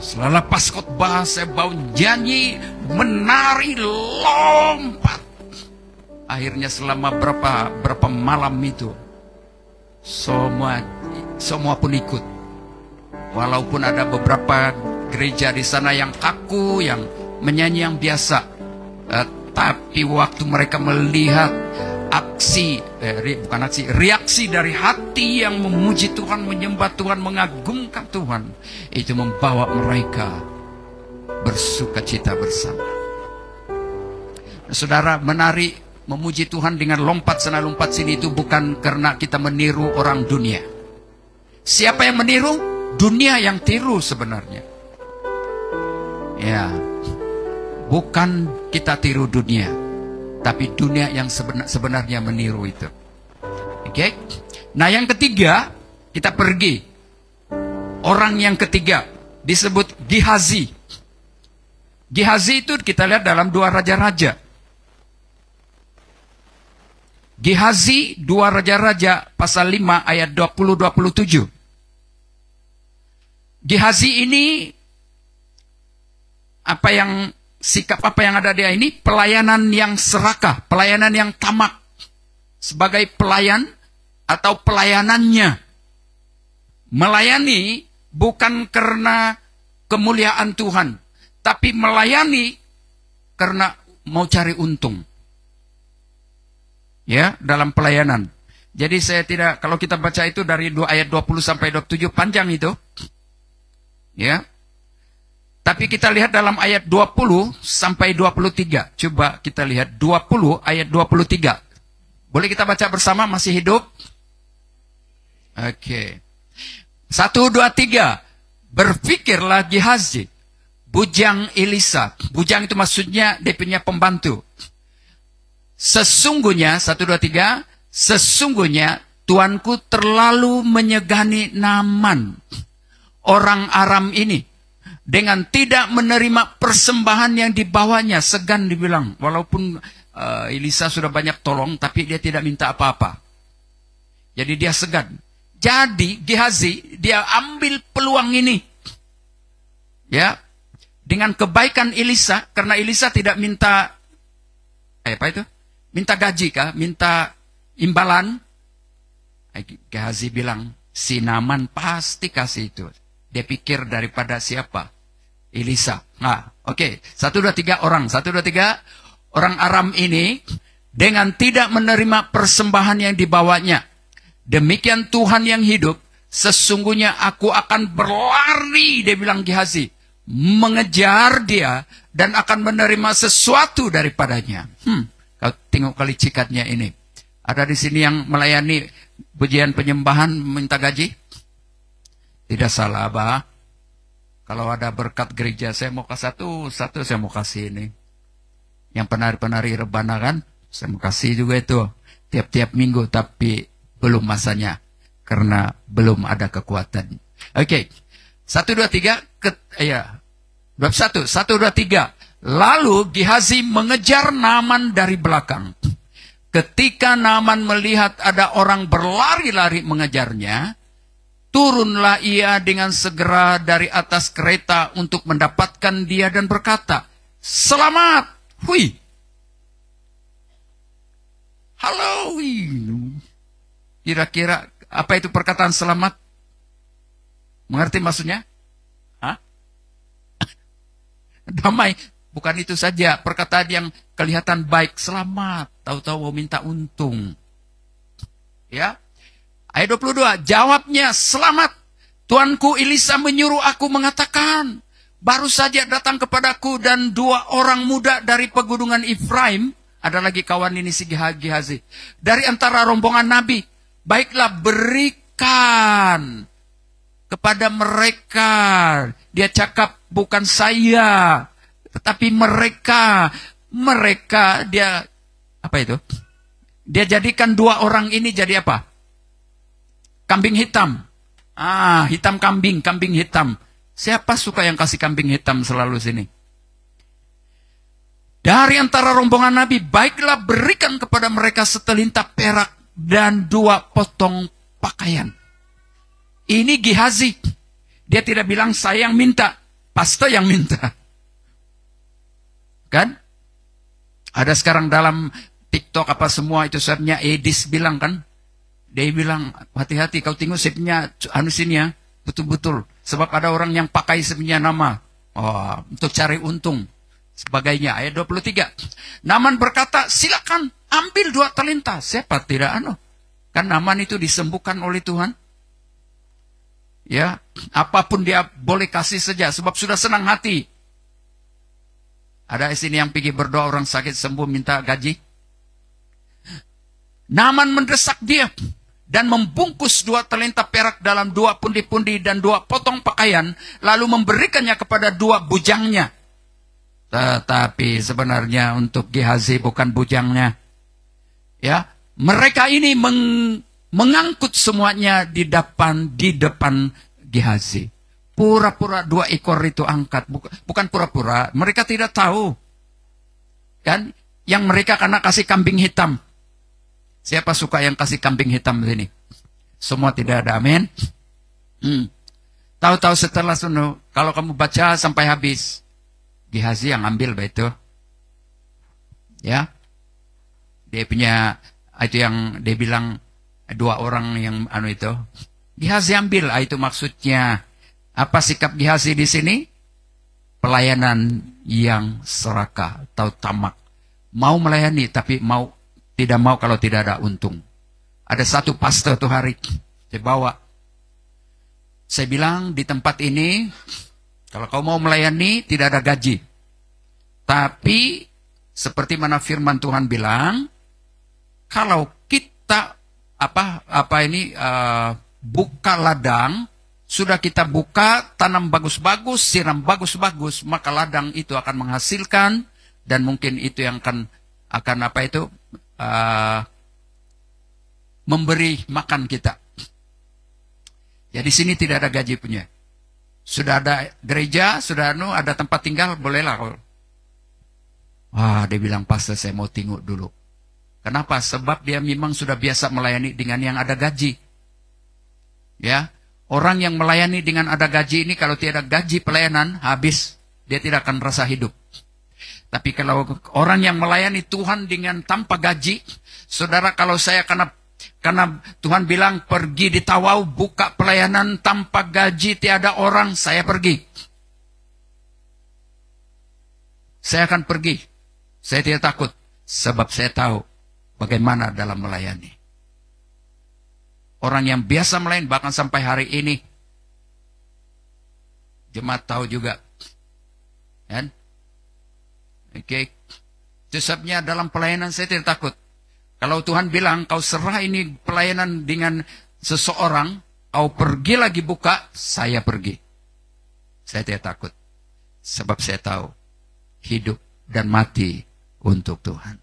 Setelah lepas khotbah, saya bau nyanyi, menari, lompat. Akhirnya selama berapa malam itu, semua pun ikut. Walaupun ada beberapa gereja di sana yang kaku, yang menyanyi yang biasa, tapi waktu mereka melihat reaksi dari hati yang memuji Tuhan, menyembah Tuhan, mengagungkan Tuhan, itu membawa mereka bersukacita bersama. Saudara, menari, memuji Tuhan dengan lompat sana lompat sini itu bukan karena kita meniru orang dunia. Siapa yang meniru? Dunia yang tiru sebenarnya. Ya, bukan kita tiru dunia, tapi dunia yang sebenarnya meniru itu. Oke? Nah, yang ketiga, kita pergi. Orang yang ketiga disebut Gehazi. Gehazi itu kita lihat dalam 2 Raja-Raja. Gehazi 2 Raja-Raja pasal 5 ayat 20-27. Gehazi ini sikap apa yang ada dia ini? Pelayanan yang serakah, pelayanan yang tamak. Sebagai pelayan atau pelayanannya melayani bukan karena kemuliaan Tuhan, tapi melayani karena mau cari untung. Ya, dalam pelayanan. Jadi kalau kita baca itu dari ayat 20 sampai 27, panjang itu. Ya. Tapi kita lihat dalam ayat 20 sampai 23. Coba kita lihat 20 ayat 23. Boleh kita baca bersama, masih hidup? Oke. 1, 2, 3. Berpikirlah Gehazi, bujang Elisa. Bujang itu maksudnya dia punya pembantu. Sesungguhnya, 1, 2, 3. Sesungguhnya tuanku terlalu menyegani Naaman, orang Aram ini, dengan tidak menerima persembahan yang dibawanya. Segan dibilang, walaupun Elisa sudah banyak tolong, tapi dia tidak minta apa-apa. Jadi dia segan. Jadi Gehazi, dia ambil peluang ini. Ya, dengan kebaikan Elisa, karena Elisa tidak minta apa itu? Minta gaji kah? Minta imbalan? Gehazi bilang, si Naaman pasti kasih itu. Dia pikir daripada siapa? Elisa. Nah, oke. 1, 2, 3 orang. 1, 2, 3. Orang Aram ini dengan tidak menerima persembahan yang dibawanya. Demikian Tuhan yang hidup, sesungguhnya aku akan berlari, dia bilang Gehazi, mengejar dia dan akan menerima sesuatu daripadanya. Kau tengok kali cikatnya ini. Ada di sini yang melayani pujian penyembahan minta gaji? Tidak salah, Abah. Kalau ada berkat gereja, saya mau kasih satu saya mau kasih ini. Yang penari-penari rebana kan, saya mau kasih juga itu. Tiap-tiap minggu, tapi belum masanya. Karena belum ada kekuatan. Oke. 1, 2, 3. Bab 1. 1, 2, 3. Lalu Gehazi mengejar Naaman dari belakang. Ketika Naaman melihat ada orang berlari-lari mengejarnya, turunlah ia dengan segera dari atas kereta untuk mendapatkan dia dan berkata, "Selamat!" Hui. Halo. Kira-kira apa itu perkataan selamat? Mengerti maksudnya? Hah? Damai. Bukan itu saja. Perkataan yang kelihatan baik. Selamat. Tahu-tahu mau minta untung. Ya. Ayat 22. Jawabnya, "Selamat. Tuanku Elisa menyuruh aku mengatakan, baru saja datang kepadaku dan 2 orang muda dari pegunungan Efraim." Ada lagi kawan ini si Gehazi. "Dari antara rombongan Nabi. Baiklah, berikan kepada mereka." Dia cakap bukan saya, tetapi mereka dia apa itu? Dia jadikan 2 orang ini jadi apa? Kambing hitam. Hitam kambing hitam. Siapa suka yang kasih kambing hitam selalu sini? Dari antara rombongan Nabi, baiklah berikan kepada mereka setelintap perak dan 2 potong pakaian. Ini Gehazi. Dia tidak bilang saya yang minta, pastor yang minta. Kan? Ada sekarang dalam TikTok apa semua itu sebenarnya Edis bilang kan. Dia bilang, hati-hati kau tengok sebenarnya sini ya, betul-betul. Sebab ada orang yang pakai sebenarnya nama. Untuk cari untung. Sebagainya. Ayat 23. Naaman berkata, "Silakan ambil 2 talenta." Siapa tidak Kan Naaman itu disembuhkan oleh Tuhan. Ya, apapun dia boleh kasih saja sebab sudah senang hati. Ada di sini yang pergi berdoa orang sakit sembuh minta gaji. Naaman mendesak dia dan membungkus 2 talenta perak dalam 2 pundi-pundi dan 2 potong pakaian, lalu memberikannya kepada 2 bujangnya. Tetapi sebenarnya untuk Gehazi bukan bujangnya. Ya, mereka ini mengangkut semuanya di depan Gehazi. Pura-pura 2 ekor itu angkat. Bukan pura-pura. Mereka tidak tahu. Kan? Yang mereka karena kasih kambing hitam. Siapa suka yang kasih kambing hitam ini? Semua tidak ada. Amin. Tahu-tahu setelah kalau kamu baca sampai habis, Gehazi yang ambil itu. Ya. Dia punya itu yang dia bilang 2 orang yang itu. Gehazi ambil, itu maksudnya. Apa sikap Gehazi di sini? Pelayanan yang serakah atau tamak. Mau melayani tapi tidak mau kalau tidak ada untung. Ada satu pastor tuh hari saya bawa. Saya bilang di tempat ini kalau kau mau melayani tidak ada gaji. Tapi seperti mana firman Tuhan bilang, kalau kita buka ladang, sudah kita buka, tanam bagus-bagus, siram bagus-bagus, maka ladang itu akan menghasilkan dan mungkin itu yang akan memberi makan kita. Ya di sini tidak ada gaji punya. Sudah ada gereja, sudah ada tempat tinggal, bolehlah. Dia bilang, pastor saya mau tengok dulu. Kenapa? Sebab dia memang sudah biasa melayani dengan yang ada gaji. Ya, Orang yang melayani dengan ada gaji ini, kalau tiada gaji pelayanan, habis. Dia tidak akan rasa hidup. Tapi kalau orang yang melayani Tuhan dengan tanpa gaji, saudara, kalau saya karena Tuhan bilang pergi di Tawau, buka pelayanan tanpa gaji, tiada orang, saya pergi. Saya akan pergi. Saya tidak takut, sebab saya tahu bagaimana dalam melayani. Orang yang biasa melayani, bahkan sampai hari ini, jemaat tahu juga. Kan? Oke. Itu sebabnya dalam pelayanan saya tidak takut. Kalau Tuhan bilang, kau serah ini pelayanan dengan seseorang, kau pergi lagi buka, saya pergi. Saya tidak takut. Sebab saya tahu, hidup dan mati untuk Tuhan.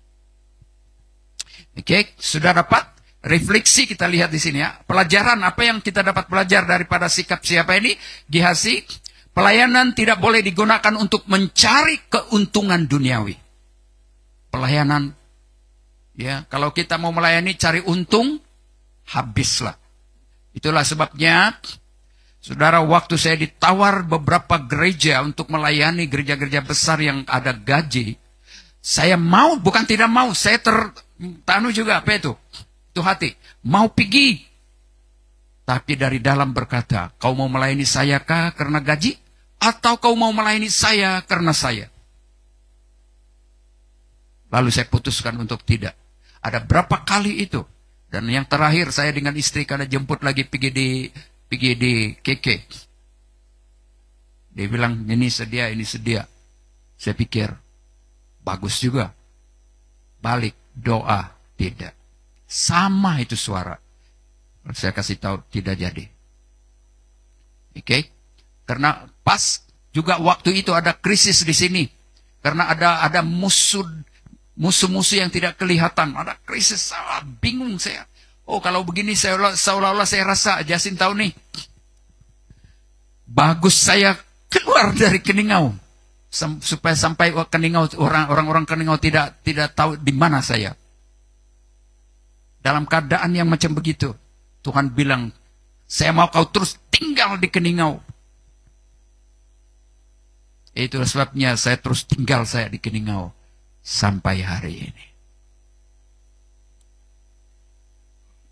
Oke, sudah dapat? Refleksi kita lihat di sini ya. Pelajaran apa yang kita dapat belajar daripada sikap siapa ini? Gehazi, pelayanan tidak boleh digunakan untuk mencari keuntungan duniawi. Pelayanan, ya, kalau kita mau melayani cari untung, habislah. Itulah sebabnya, saudara, waktu saya ditawar beberapa gereja untuk melayani gereja-gereja besar yang ada gaji, saya mau, bukan tidak mau, saya tertanu juga, apa itu? Itu hati, mau pergi. Tapi dari dalam berkata, kau mau melayani saya kah karena gaji? Atau kau mau melayani saya karena saya? Lalu saya putuskan untuk tidak. Ada berapa kali itu? Dan yang terakhir saya dengan istri karena jemput lagi pergi di keke. Dia bilang, ini sedia, ini sedia. Saya pikir, bagus juga. Balik, doa, tidak. Sama itu suara. Saya kasih tahu tidak jadi. Oke? Karena pas juga waktu itu ada krisis di sini. Karena ada musuh-musuh yang tidak kelihatan. Ada krisis, bingung saya. Oh, kalau begini seolah-olah saya rasa Jasin tahu nih. Bagus saya keluar dari Keningau. Supaya sampai Keningau, orang-orang Keningau tidak tahu di mana saya. Dalam keadaan yang macam begitu, Tuhan bilang, saya mau kau terus tinggal di Keningau. Itulah sebabnya saya terus tinggal di Keningau sampai hari ini.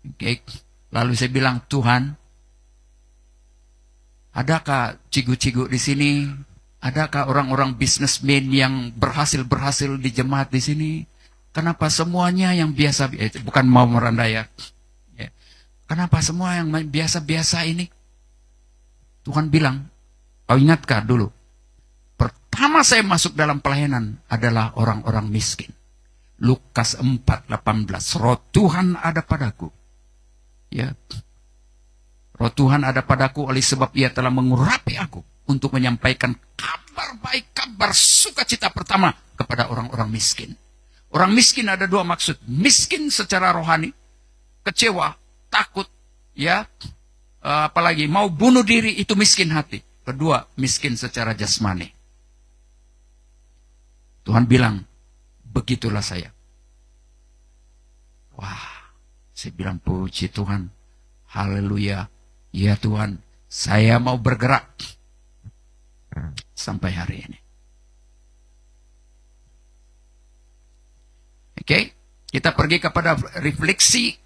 Oke. Lalu saya bilang, Tuhan, adakah cigu-cigu di sini? Adakah orang-orang bisnismen yang berhasil di jemaat di sini? Kenapa semuanya yang biasa, bukan mau merandai ya. Kenapa semua yang biasa-biasa ini? Tuhan bilang, kau ingatkah dulu? Pertama saya masuk dalam pelayanan adalah orang-orang miskin. Lukas 4:18, roh Tuhan ada padaku. Ya. Roh Tuhan ada padaku oleh sebab ia telah mengurapi aku untuk menyampaikan kabar baik, kabar sukacita pertama kepada orang-orang miskin. Orang miskin ada dua maksud. Miskin secara rohani, kecewa, takut, ya, apalagi mau bunuh diri, itu miskin hati. Kedua, miskin secara jasmani. Tuhan bilang, begitulah saya. Wah, saya bilang puji Tuhan. Haleluya. Ya Tuhan, saya mau bergerak. Sampai hari ini. Oke, kita pergi kepada refleksi.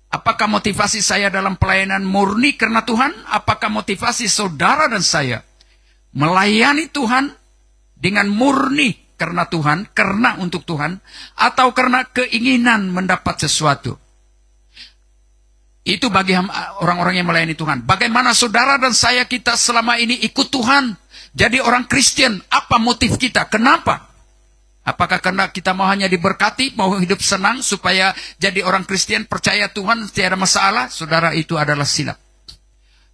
Apakah motivasi saya dalam pelayanan murni karena Tuhan? Apakah motivasi saudara dan saya melayani Tuhan dengan murni karena Tuhan, karena untuk Tuhan, atau karena keinginan mendapat sesuatu? Itu bagi orang-orang yang melayani Tuhan. Bagaimana saudara dan saya, kita selama ini ikut Tuhan, jadi orang Kristen, apa motif kita? Kenapa? Apakah karena kita mau hanya diberkati, mau hidup senang, supaya jadi orang Kristen, percaya Tuhan, tiada masalah? Saudara, itu adalah silap.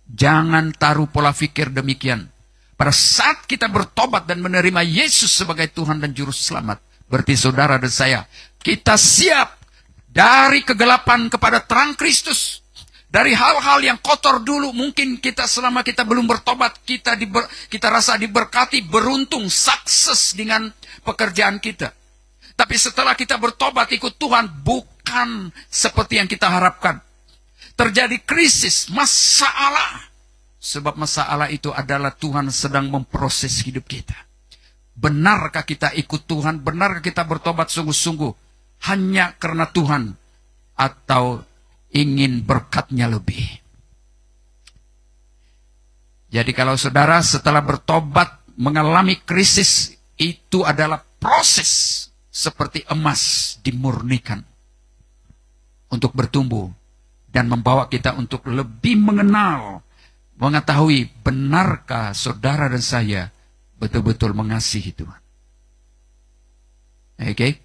Jangan taruh pola pikir demikian. Pada saat kita bertobat dan menerima Yesus sebagai Tuhan dan Juru Selamat, berarti saudara dan saya, kita siap dari kegelapan kepada terang Kristus. Dari hal-hal yang kotor dulu, mungkin kita selama kita belum bertobat, kita rasa diberkati, beruntung, sukses dengan pekerjaan kita. Tapi setelah kita bertobat ikut Tuhan, bukan seperti yang kita harapkan. Terjadi krisis, masalah. Sebab masalah itu adalah Tuhan sedang memproses hidup kita. Benarkah kita ikut Tuhan? Benarkah kita bertobat sungguh-sungguh hanya karena Tuhan? Atau ingin berkatnya lebih? Jadi kalau saudara setelah bertobat mengalami krisis, itu adalah proses seperti emas dimurnikan untuk bertumbuh dan membawa kita untuk lebih mengenal, mengetahui benarkah saudara dan saya betul-betul mengasihi Tuhan. Oke?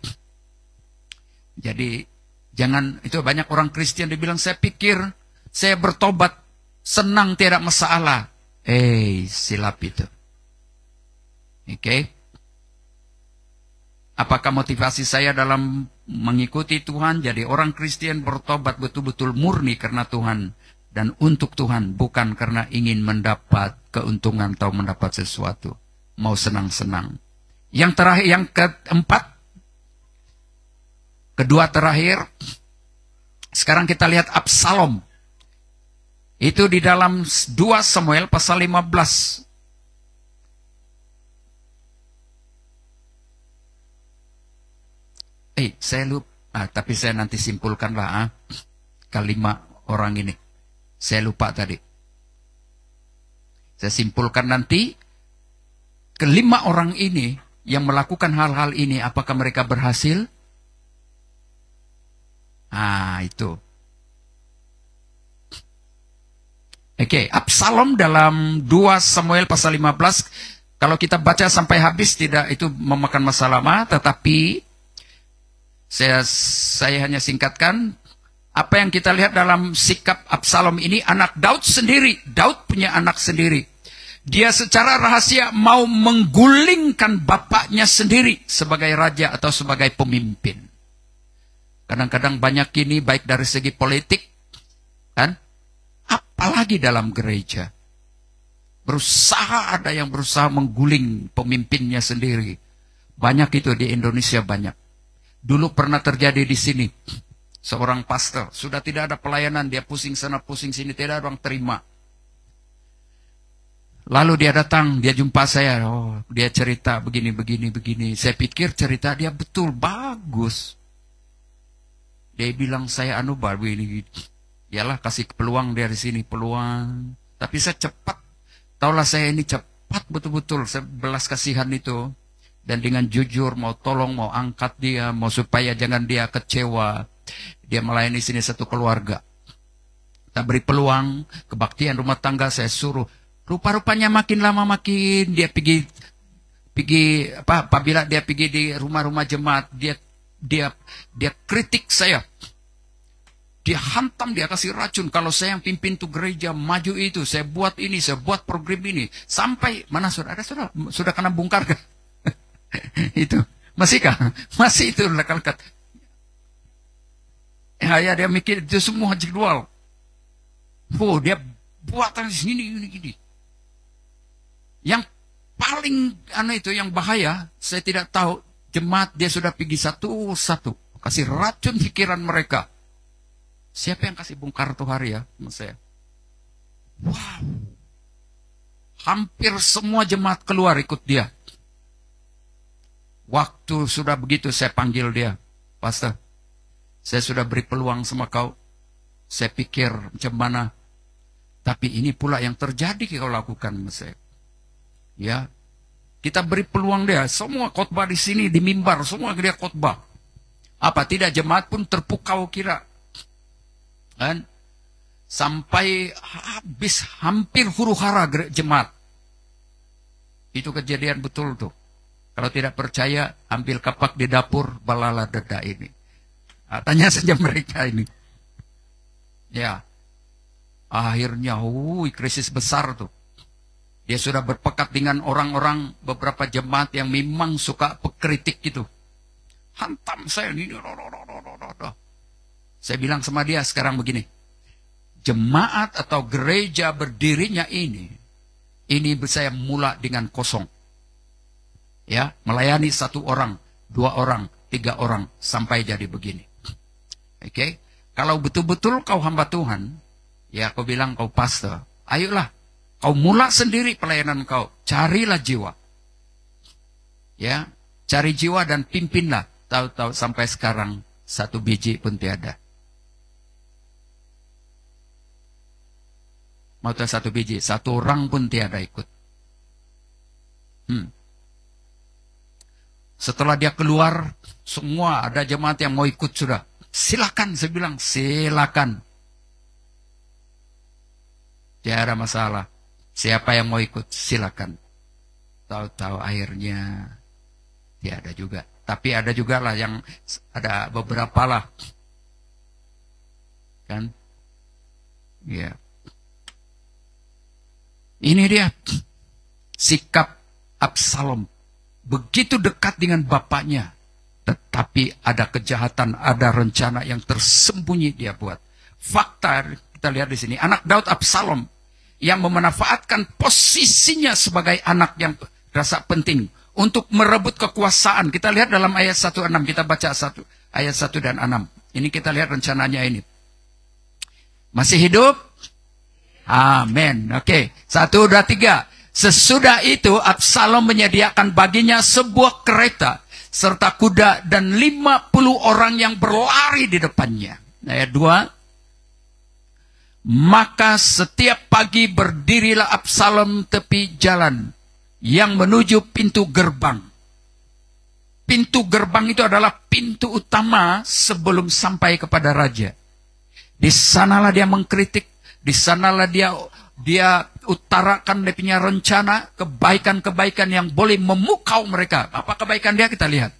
Jadi jangan, itu banyak orang Kristen dibilang, saya pikir saya bertobat senang tidak masalah. Silap itu. Oke? Apakah motivasi saya dalam mengikuti Tuhan, jadi orang Kristen bertobat betul-betul murni karena Tuhan dan untuk Tuhan, bukan karena ingin mendapat keuntungan atau mendapat sesuatu, mau senang-senang. Yang terakhir, yang keempat, kedua terakhir, sekarang kita lihat Absalom. Itu di dalam 2 Samuel pasal 15. Saya lupa, tapi saya nanti simpulkanlah kalimat orang ini. Saya lupa tadi. Saya simpulkan nanti, kelima orang ini yang melakukan hal-hal ini, apakah mereka berhasil? Itu. Oke, Absalom dalam 2 Samuel pasal 15, kalau kita baca sampai habis tidak itu memakan masa lama, tetapi saya hanya singkatkan. Apa yang kita lihat dalam sikap Absalom ini, anak Daud sendiri. Daud punya anak sendiri. Dia secara rahasia mau menggulingkan bapaknya sendiri sebagai raja atau sebagai pemimpin. Kadang-kadang banyak ini baik dari segi politik, kan? Apalagi dalam gereja. Ada yang berusaha mengguling pemimpinnya sendiri. Banyak itu di Indonesia, banyak. Dulu pernah terjadi di sini. Seorang pastor, sudah tidak ada pelayanan, dia pusing sana pusing sini, tidak ada orang terima. Lalu dia datang, dia jumpa saya, dia cerita begini. Saya pikir cerita dia betul, bagus. Dia bilang saya begini. Yalah, kasih peluang dia di sini, peluang. Tapi saya cepat, taulah saya ini cepat betul-betul, saya belas kasihan itu. Dan dengan jujur mau tolong, mau angkat dia, mau supaya jangan dia kecewa. Dia melayani sini satu keluarga. Kita beri peluang, kebaktian rumah tangga saya suruh. Rupa-rupanya makin lama makin dia pergi apabila dia pergi di rumah-rumah jemaat, dia kritik saya. Dia hantam, dia kasih racun. Kalau saya yang pimpin tuh gereja maju itu, saya buat ini, saya buat program ini. Sampai mana sudah kena bongkar kan? Itu masihkah? Masih itu lekat. Ya dia mikir itu semua jadwal. Dia buatan sini ini. Yang paling yang bahaya, saya tidak tahu, jemaat dia sudah pergi satu-satu kasih racun pikiran mereka. Siapa yang kasih bongkar tuh hari ya sama saya? Wow. Hampir semua jemaat keluar ikut dia. Waktu sudah begitu saya panggil dia, Pastor, saya sudah beri peluang sama kau. Saya pikir macam mana, tapi ini pula yang terjadi kau lakukan sama saya. Ya, kita beri peluang dia. Semua khotbah di sini di mimbar, semua dia khotbah. Apa tidak jemaat pun terpukau kira, kan? Sampai habis hampir huru-hara jemaat. Itu kejadian betul tuh. Kalau tidak percaya, ambil kapak di dapur, balala dada ini. Tanya saja mereka ini. Ya, akhirnya, krisis besar tuh. Dia sudah berpekat dengan orang-orang, beberapa jemaat yang memang suka pekritik gitu. Hantam saya ini. Saya bilang sama dia sekarang begini. Jemaat atau gereja berdirinya ini saya mula dengan kosong. Ya, melayani 1 orang, 2 orang, 3 orang, sampai jadi begini. Oke, kalau betul-betul kau hamba Tuhan, ya kau bilang kau pastor, ayolah, Kau mulai sendiri pelayanan kau. Carilah jiwa. Ya, cari jiwa dan pimpinlah. Tahu-tahu sampai sekarang 1 biji pun tiada. Mau tahu 1 biji, 1 orang pun tiada ikut. Setelah dia keluar, semua ada jemaat yang mau ikut sudah. Silakan, saya bilang, silakan. Tiada masalah. Siapa yang mau ikut, silakan. Tahu-tahu akhirnya tiada juga. Tapi ada juga lah yang ada beberapa lah. Kan? Ya. Ini dia sikap Absalom. Begitu dekat dengan bapaknya. Tetapi ada kejahatan, ada rencana yang tersembunyi dia buat. Fakta kita lihat di sini. Anak Daud Absalom yang memanfaatkan posisinya sebagai anak yang rasa penting untuk merebut kekuasaan. Kita lihat dalam ayat 1-6, kita baca ayat 1 dan 6. Ini kita lihat rencananya ini. Masih hidup? Amin. Oke, 1, 2, 3. Sesudah itu Absalom menyediakan baginya sebuah kereta serta kuda dan 50 orang yang berlari di depannya. Ayat 2. Maka setiap pagi berdirilah Absalom tepi jalan yang menuju pintu gerbang. Pintu gerbang itu adalah pintu utama sebelum sampai kepada raja. Di sanalah dia mengkritik, di sanalah dia utarakan dia punya rencana, kebaikan-kebaikan yang boleh memukau mereka. Apa kebaikan dia? Kita lihat.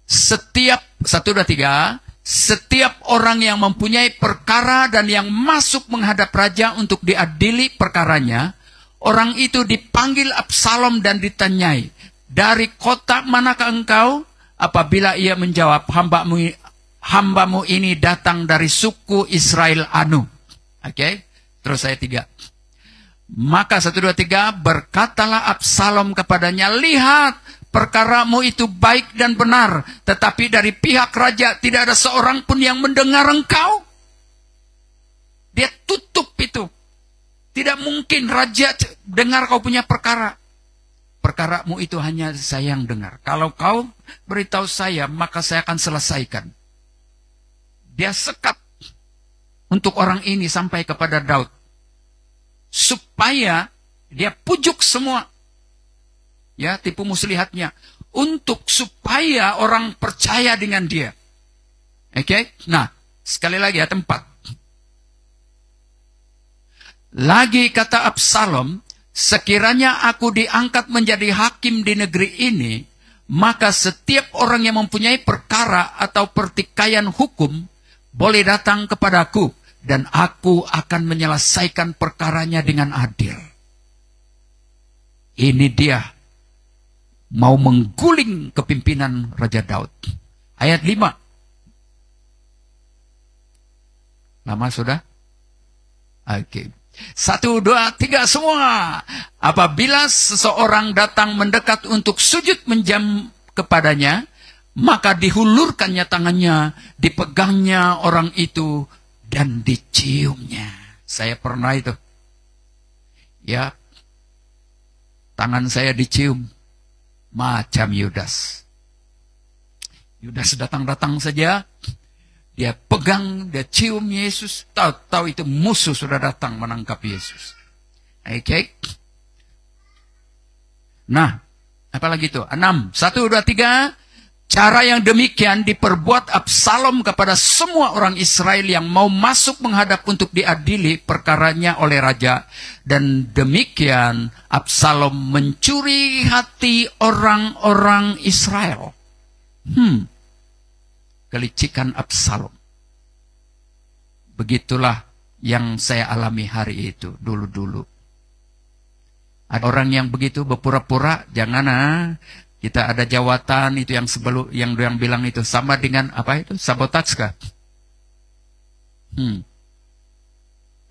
Setiap, 1, 2, 3, setiap orang yang mempunyai perkara dan yang masuk menghadap raja untuk diadili perkaranya, orang itu dipanggil Absalom dan ditanyai, dari kota manakah engkau? Apabila ia menjawab, hambamu ini datang dari suku Israel anu. Oke, terus ayat 3. Maka 1, 2, 3, berkatalah Absalom kepadanya, lihat, perkaramu itu baik dan benar, tetapi dari pihak raja tidak ada seorang pun yang mendengar engkau. Dia tutup itu. Tidak mungkin raja dengar kau punya perkara. Perkaramu itu hanya saya yang dengar. Kalau kau beritahu saya, maka saya akan selesaikan. Dia sekat untuk orang ini sampai kepada Daud. Supaya dia pujuk semua. Ya, tipu muslihatnya. Untuk supaya orang percaya dengan dia. Oke? Nah, sekali lagi ya, tempat. Lagi kata Absalom, sekiranya aku diangkat menjadi hakim di negeri ini, maka setiap orang yang mempunyai perkara atau pertikaian hukum boleh datang kepadaku, dan aku akan menyelesaikan perkaranya dengan adil. Ini dia mau mengguling kepimpinan Raja Daud. Ayat 5. Lama sudah? Oke. 1, 2, 3 semua. Apabila seseorang datang mendekat untuk sujud menjam kepadanya, maka dihulurkannya tangannya, dipegangnya orang itu, dan diciumnya. Saya pernah itu. Ya, tangan saya dicium. Macam Yudas. Yudas datang-datang saja. Dia pegang, dia cium Yesus. Tahu-tahu itu musuh sudah datang menangkap Yesus. Oke. Nah, apalagi itu? 6. 1, 2, 3. Cara yang demikian diperbuat Absalom kepada semua orang Israel yang mau masuk menghadap untuk diadili perkaranya oleh raja. Dan demikian Absalom mencuri hati orang-orang Israel. Kelicikan Absalom. Begitulah yang saya alami hari itu, dulu-dulu. Ada orang yang begitu berpura-pura, jangan kita ada jawatan itu yang sebelum yang bilang itu sama dengan apa itu? Sabotage kah?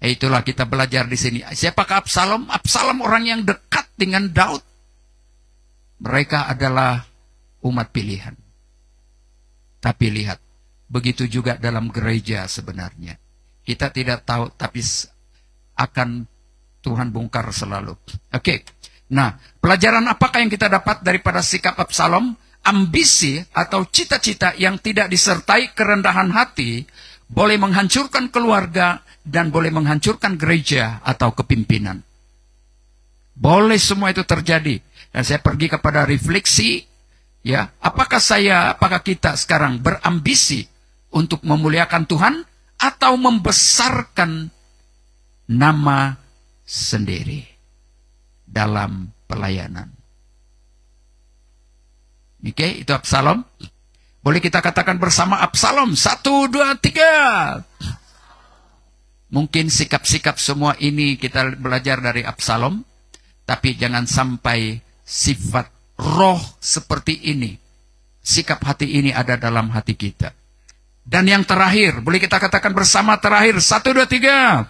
Itulah kita belajar di sini. Siapakah Absalom? Absalom orang yang dekat dengan Daud. Mereka adalah umat pilihan. Tapi lihat, begitu juga dalam gereja sebenarnya. Kita tidak tahu, tapi akan Tuhan bongkar selalu. Oke. Nah, pelajaran apakah yang kita dapat daripada sikap Absalom? Ambisi atau cita-cita yang tidak disertai kerendahan hati boleh menghancurkan keluarga dan boleh menghancurkan gereja atau kepimpinan. Boleh semua itu terjadi. Dan saya pergi kepada refleksi, ya, apakah kita sekarang berambisi untuk memuliakan Tuhan atau membesarkan nama sendiri dalam pelayanan. Oke, itu Absalom. Boleh kita katakan bersama Absalom. 1, 2, 3. Mungkin sikap-sikap semua ini kita belajar dari Absalom. Tapi jangan sampai sifat roh seperti ini, sikap hati ini ada dalam hati kita. Dan yang terakhir, boleh kita katakan bersama terakhir. 1, 2, 3.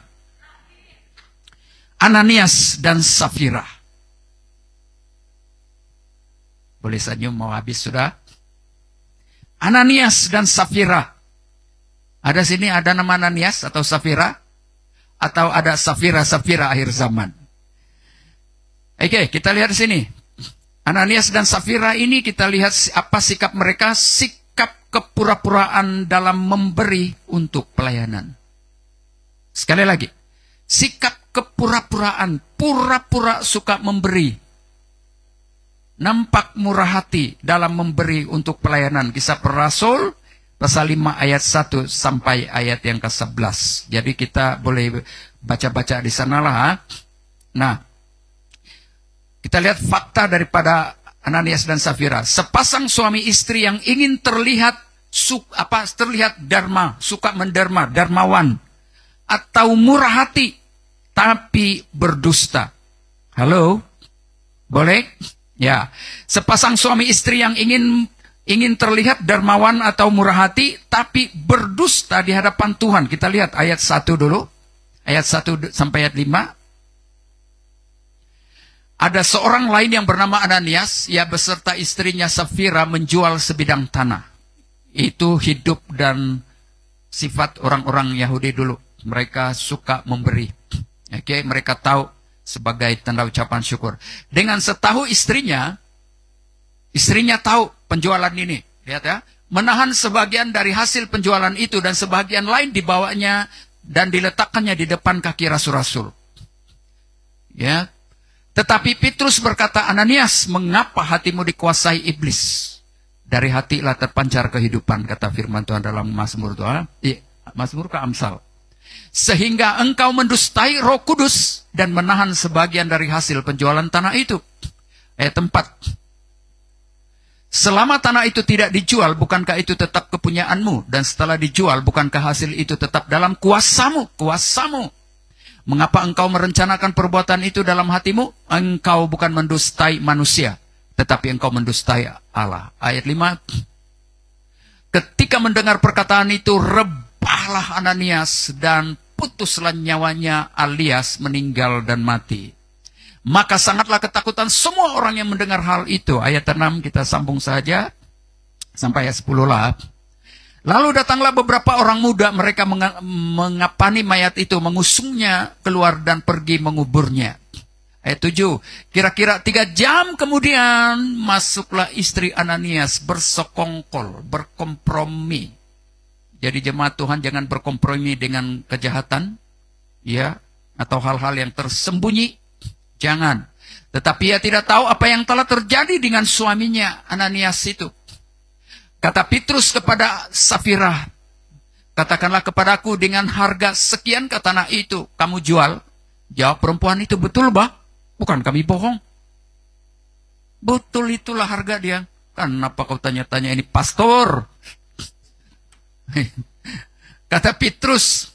Ananias dan Safira. Boleh senyum, mau habis sudah. Ananias dan Safira. Ada sini ada nama Ananias atau Safira? Atau ada Safira akhir zaman? Oke, kita lihat di sini. Ananias dan Safira ini kita lihat apa sikap mereka. Sikap kepura-puraan dalam memberi untuk pelayanan. Sekali lagi. Sikap kepura-puraan. Pura-pura suka memberi. Nampak murah hati dalam memberi untuk pelayanan. Kisah Para Rasul pasal 5 ayat 1 sampai ayat yang ke-11. Jadi kita boleh baca-baca di sanalah. Nah, kita lihat fakta daripada Ananias dan Safira. Sepasang suami istri yang ingin terlihat dharma, suka menderma, dermawan atau murah hati tapi berdusta. Halo? Boleh? Ya, sepasang suami istri yang ingin terlihat dermawan atau murah hati, tapi berdusta di hadapan Tuhan. Kita lihat ayat 1 dulu. Ayat 1 sampai ayat 5. Ada seorang lain yang bernama Ananias, ia beserta istrinya Safira menjual sebidang tanah. Itu hidup dan sifat orang-orang Yahudi dulu. Mereka suka memberi. Oke, mereka tahu sebagai tanda ucapan syukur. Dengan setahu istrinya tahu penjualan ini. Lihat ya. Menahan sebagian dari hasil penjualan itu dan sebagian lain dibawanya dan diletakkannya di depan kaki rasul-rasul. Ya. Tetapi Petrus berkata, Ananias, mengapa hatimu dikuasai iblis? Dari hatilah terpancar kehidupan, kata firman Tuhan dalam Mazmur Tuhan. Mazmur ke Amsal. Sehingga engkau mendustai Roh Kudus dan menahan sebagian dari hasil penjualan tanah itu. Ayat 4. Selama tanah itu tidak dijual, bukankah itu tetap kepunyaanmu? Dan setelah dijual, bukankah hasil itu tetap dalam kuasamu? Kuasamu. Mengapa engkau merencanakan perbuatan itu dalam hatimu? Engkau bukan mendustai manusia, tetapi engkau mendustai Allah. Ayat 5. Ketika mendengar perkataan itu, rebahlah Ananias dan putuslah nyawanya alias meninggal dan mati. Maka sangatlah ketakutan semua orang yang mendengar hal itu. Ayat 6 kita sambung saja sampai ayat 10 lah. Lalu datanglah beberapa orang muda, mereka mengapani mayat itu, mengusungnya keluar dan pergi menguburnya. Ayat 7, kira-kira 3 jam kemudian masuklah istri Ananias bersekongkol, berkompromi. Jadi jemaat Tuhan jangan berkompromi dengan kejahatan, ya, atau hal-hal yang tersembunyi. Jangan. Tetapi ia tidak tahu apa yang telah terjadi dengan suaminya Ananias itu. Kata Petrus kepada Safira, katakanlah kepadaku dengan harga sekian ke tanah itu kamu jual. Jawab perempuan itu, betul bah, bukan kami bohong. Betul itulah harga dia. Kenapa kau tanya-tanya ini pastor? Kata Petrus,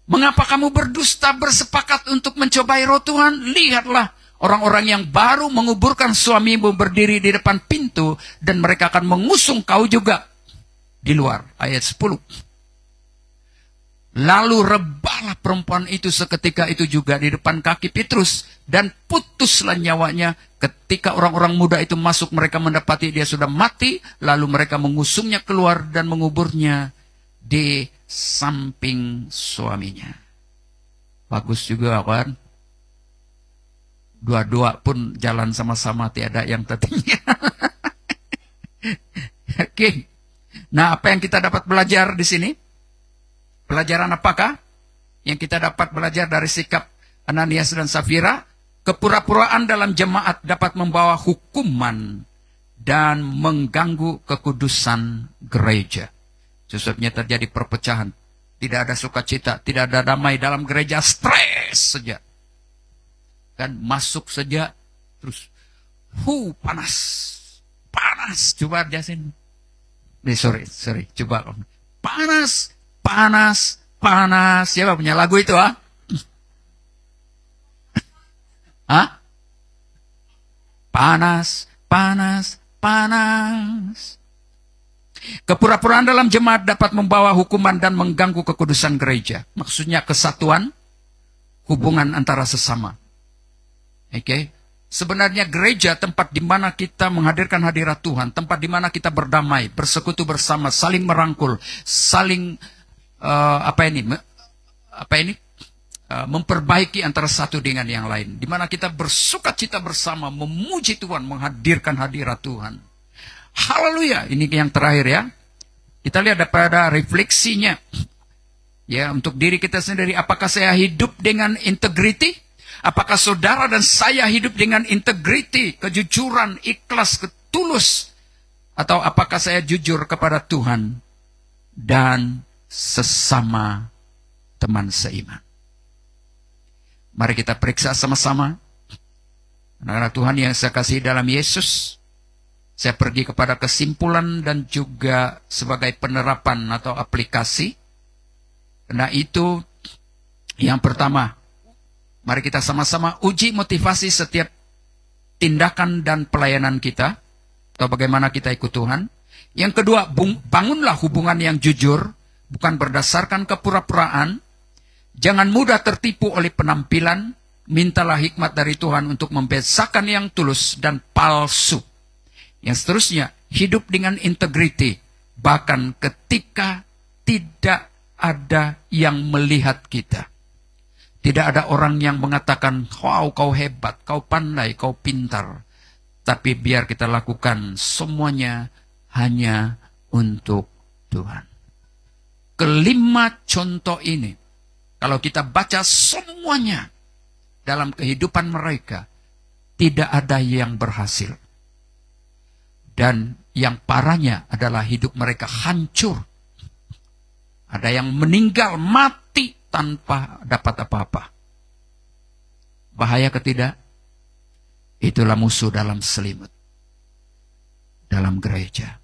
mengapa kamu berdusta bersepakat untuk mencobai roh Tuhan? Lihatlah, orang-orang yang baru menguburkan suamimu berdiri di depan pintu dan mereka akan mengusung kau juga di luar. Ayat 10. Lalu rebahlah perempuan itu seketika itu juga di depan kaki Petrus dan putuslah nyawanya. Ketika orang-orang muda itu masuk, mereka mendapati dia sudah mati, lalu mereka mengusungnya keluar dan menguburnya di samping suaminya. Bagus juga kan? Dua-dua pun jalan sama-sama, tiada yang tertinggal. Oke. Nah, apa yang kita dapat belajar di sini? Pelajaran apakah yang kita dapat belajar dari sikap Ananias dan Safira? Kepura-puraan dalam jemaat dapat membawa hukuman dan mengganggu kekudusan gereja. Sebabnya terjadi perpecahan. Tidak ada sukacita, tidak ada damai dalam gereja, stres saja. Kan masuk saja, terus, panas. Panas, coba Jasin. Sorry, coba. Panas, panas, panas. Siapa punya lagu itu, ah? Hah? Panas, panas, panas. Kepura-puraan dalam jemaat dapat membawa hukuman dan mengganggu kekudusan gereja. Maksudnya kesatuan, hubungan antara sesama. Oke. Sebenarnya gereja tempat di mana kita menghadirkan hadirat Tuhan, tempat di mana kita berdamai, bersekutu bersama, saling merangkul, saling memperbaiki antara satu dengan yang lain. Di mana kita bersukacita bersama, memuji Tuhan, menghadirkan hadirat Tuhan. Haleluya. Ini yang terakhir ya. Kita lihat pada refleksinya. Ya, untuk diri kita sendiri, apakah saya hidup dengan integriti? Apakah saudara dan saya hidup dengan integriti, kejujuran, ikhlas, ketulus? Atau apakah saya jujur kepada Tuhan dan sesama teman seiman? Mari kita periksa sama-sama. Anak-anak Tuhan yang saya kasih dalam Yesus, saya pergi kepada kesimpulan dan juga sebagai penerapan atau aplikasi. Karena itu, yang pertama, mari kita sama-sama uji motivasi setiap tindakan dan pelayanan kita, atau bagaimana kita ikut Tuhan. Yang kedua, bangunlah hubungan yang jujur, bukan berdasarkan kepura-puraan. Jangan mudah tertipu oleh penampilan, mintalah hikmat dari Tuhan untuk membedakan yang tulus dan palsu. Yang seterusnya, hidup dengan integriti, bahkan ketika tidak ada yang melihat kita. Tidak ada orang yang mengatakan, wow kau hebat, kau pandai, kau pintar. Tapi biar kita lakukan semuanya hanya untuk Tuhan. Kelima contoh ini, kalau kita baca semuanya dalam kehidupan mereka, tidak ada yang berhasil. Dan yang parahnya adalah hidup mereka hancur. Ada yang meninggal, mati tanpa dapat apa-apa. Bahaya ketidak? Itulah musuh dalam selimut. Dalam gereja.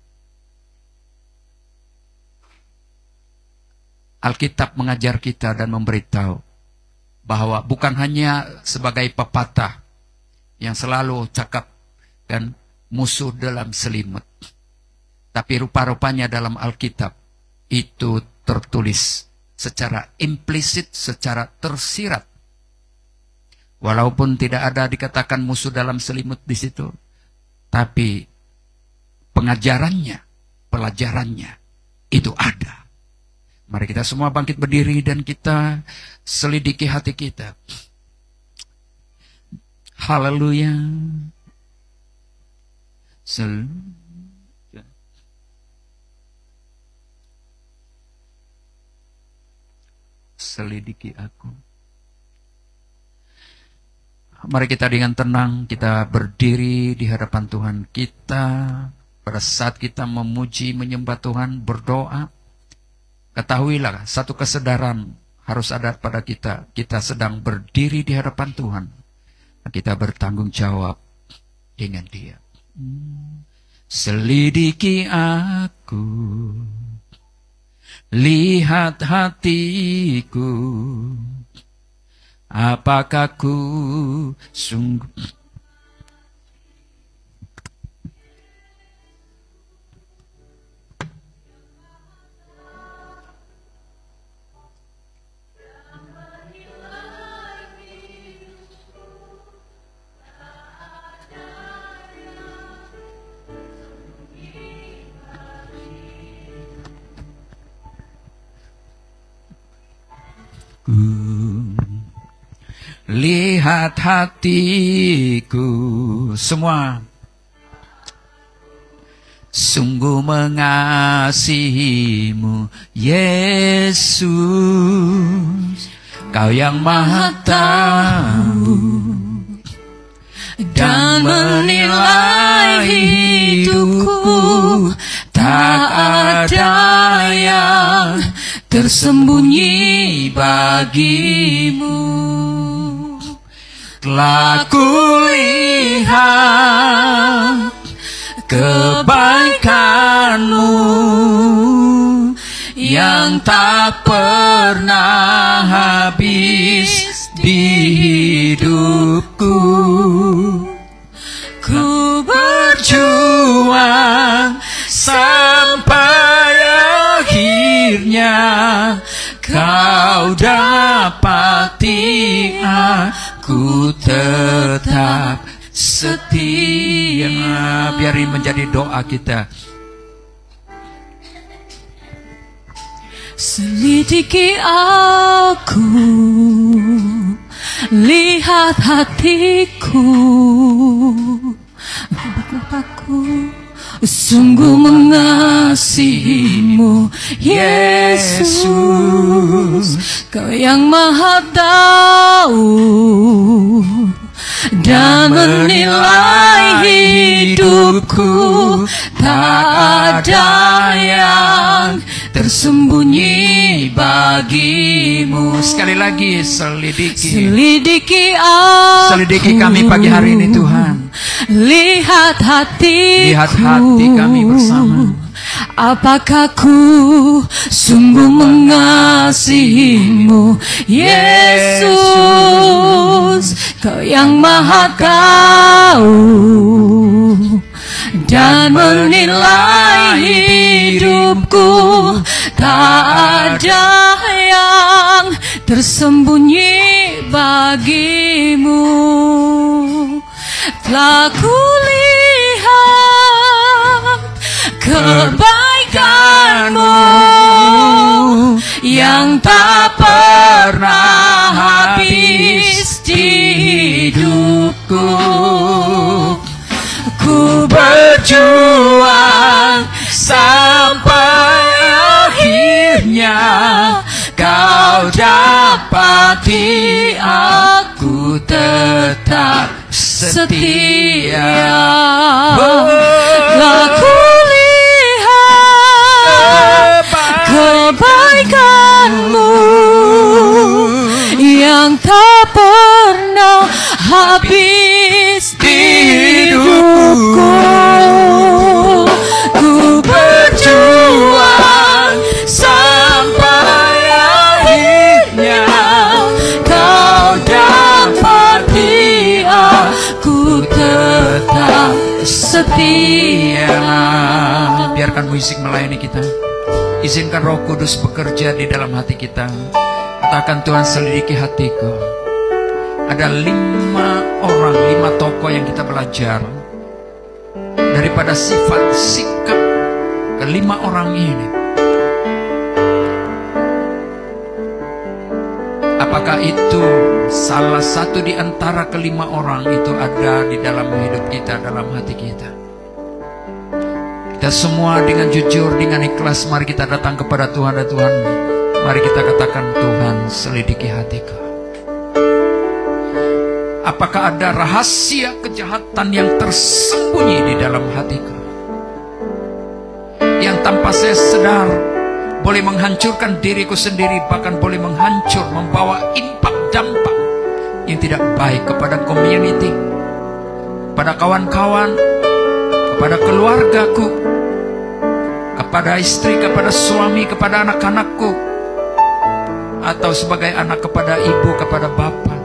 Alkitab mengajar kita dan memberitahu bahwa bukan hanya sebagai pepatah yang selalu cakap dan musuh dalam selimut. Tapi rupa-rupanya dalam Alkitab itu tertulis secara implisit, secara tersirat. Walaupun tidak ada dikatakan musuh dalam selimut di situ, tapi pengajarannya, pelajarannya itu ada. Mari kita semua bangkit berdiri dan kita selidiki hati kita. Haleluya. Selidiki aku. Mari kita dengan tenang, kita berdiri di hadapan Tuhan kita. Pada saat kita memuji, menyembah Tuhan, berdoa, ketahuilah satu kesadaran harus ada pada kita. Kita sedang berdiri di hadapan Tuhan. Kita bertanggung jawab dengan Dia. Selidiki aku, lihat hatiku, apakah ku sungguh lihat hatiku. Semua. Sungguh mengasihimu Yesus, Kau yang Maha tahu dan menilai hidupku. Tak ada yang tersembunyi bagimu. Telah kulihat kebaikanmu yang tak pernah habis di hidupku. Ku berjuang sampai akhirnya Kau dapati aku tetap setia. Biarin menjadi doa kita.
Selidiki aku, lihat hatiku, aku sungguh mengasihimu Yesus, Kau yang Maha tahu dan menilai hidupku. Tak ada yang tersembunyi bagimu.
Sekali lagi, selidiki.
Selidiki aku,
selidiki kami pagi hari ini Tuhan.
Lihat hatiku,
lihat hati kami bersama.
Apakah ku sungguh mengasihimu Yesus, Kau yang Maha tahu dan menilai hidupku. Tak ada yang tersembunyi bagimu. Telah kulihat kebaikanmu yang tak pernah habis di hidupku. Ku berjuang sampai akhirnya Kau dapati aku tetap setia. Telah kulihat kebaikanmu yang tak pernah habis di hidupku. Ku berjuang sampai akhirnya Kau dapati aku tetap setia.
Biarkan musik melayani kita. Izinkan Roh Kudus bekerja di dalam hati kita. Katakan, Tuhan, selidiki hatiku. Ada 5 orang, 5 tokoh yang kita belajar daripada sifat sikap ke-5 orang ini. Apakah itu salah satu di antara ke-5 orang itu ada di dalam hidup kita, dalam hati kita? Kita semua dengan jujur, dengan ikhlas, mari kita datang kepada Tuhan. Dan Tuhan, mari kita katakan, Tuhan, selidiki hatiku. Apakah ada rahasia kejahatan yang tersembunyi di dalam hatiku, yang tanpa saya sadar boleh menghancurkan diriku sendiri, bahkan boleh menghancur, membawa dampak yang tidak baik kepada community, kepada kawan-kawan, kepada keluargaku, kepada istri, kepada suami, kepada anak-anakku, atau sebagai anak kepada ibu, kepada bapak,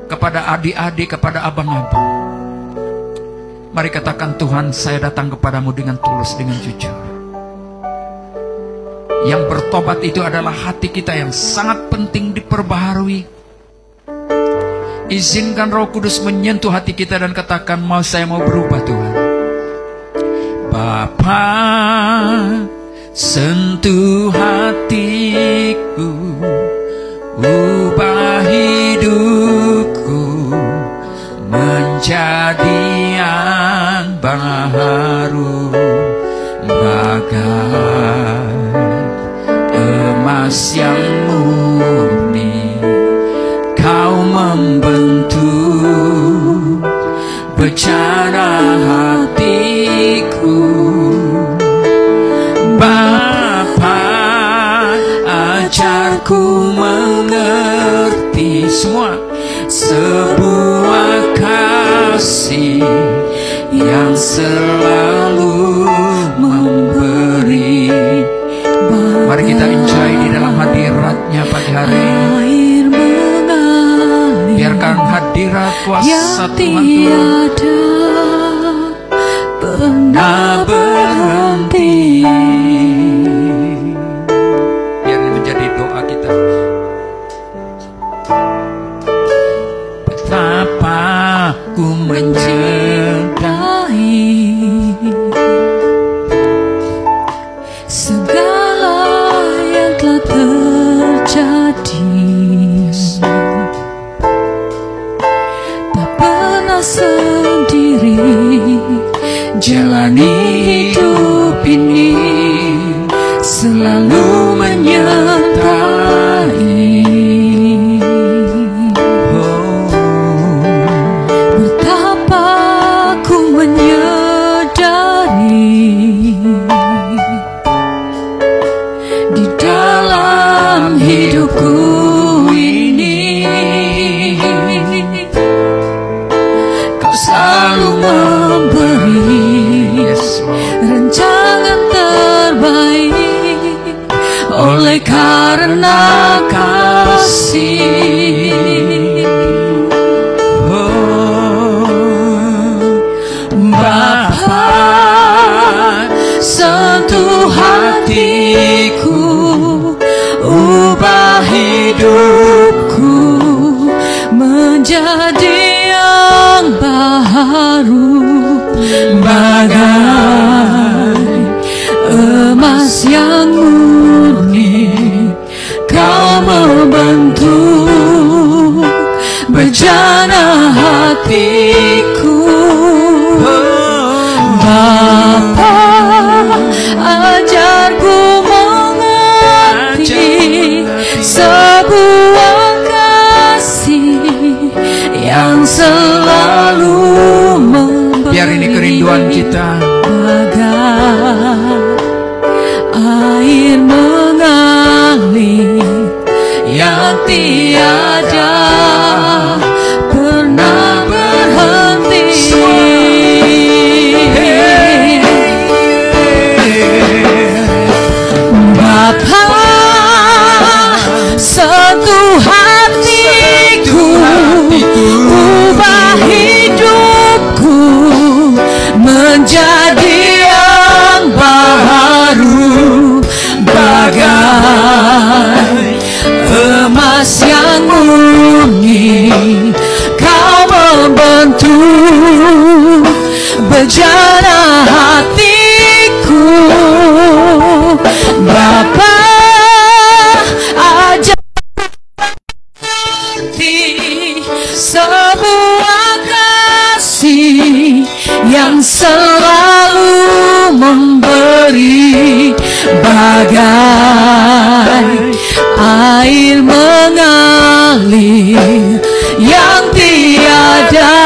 kepada adik-adik, kepada abang-abang. Mari katakan, Tuhan, saya datang kepadamu dengan tulus, dengan jujur. Yang bertobat itu adalah hati kita yang sangat penting diperbaharui. Izinkan Roh Kudus menyentuh hati kita dan katakan, saya mau berubah, Tuhan. Bapa, sentuh hatiku, ubah hidup emas yang murni, Kau membentuk bicara hatiku. Bapa, ajarku mengerti semua sebuah kasih yang selalu memberi. Mari kita enjoy di dalam hadiratnya pagi hari ini. Biarkan hadirat kuasa Tuhan pernah berhenti. Biar ini menjadi doa kita. Betapa ku mencintai
segala yang telah terjadi, tak pernah sendiri jalani hidup ini, selalu menyertai. Betapa ku menyadari di dalam hidupku ini, Kau selalu memberi rancangan terbaik oleh karena kasih. Bapa, sentuh hatiku, ubah hidupku menjadi yang baru, bagai emas yang murni. Kau membentuk bejana hatiku. Bapa, ajarku mengerti sebuah kasih yang selalu memberi.
Biar ini kerinduan kita.
Bagai air mengalir yang tiada pernah berhenti. Bapa, sentuh hatiku, ubah hidupku menjadi yang baru, bagai emas yang murni. Kau membentuk bejana hatiku. Bapa, ajar sebuah kasih yang selalu memberi, bagai air mengalir yang tiada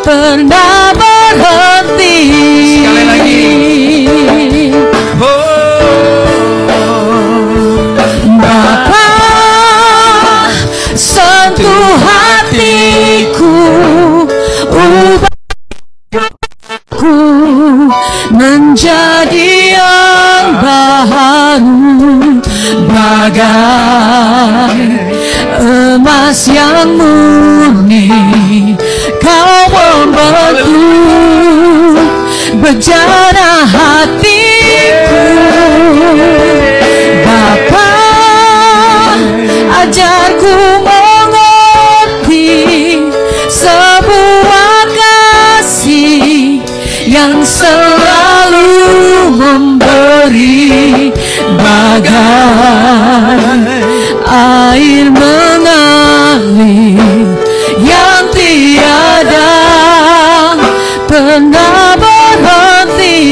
pernah berhenti.
Sekali lagi.
Bapa, sentuh hatiku, ubah hidupku menjadi yang baru, bagai emas yang murni. Kau membentuk bejana hatiku. Bapa, ajarku mengerti sebuah kasih yang selalu memberi, bagai air mengalir yang tiada pernah berhenti.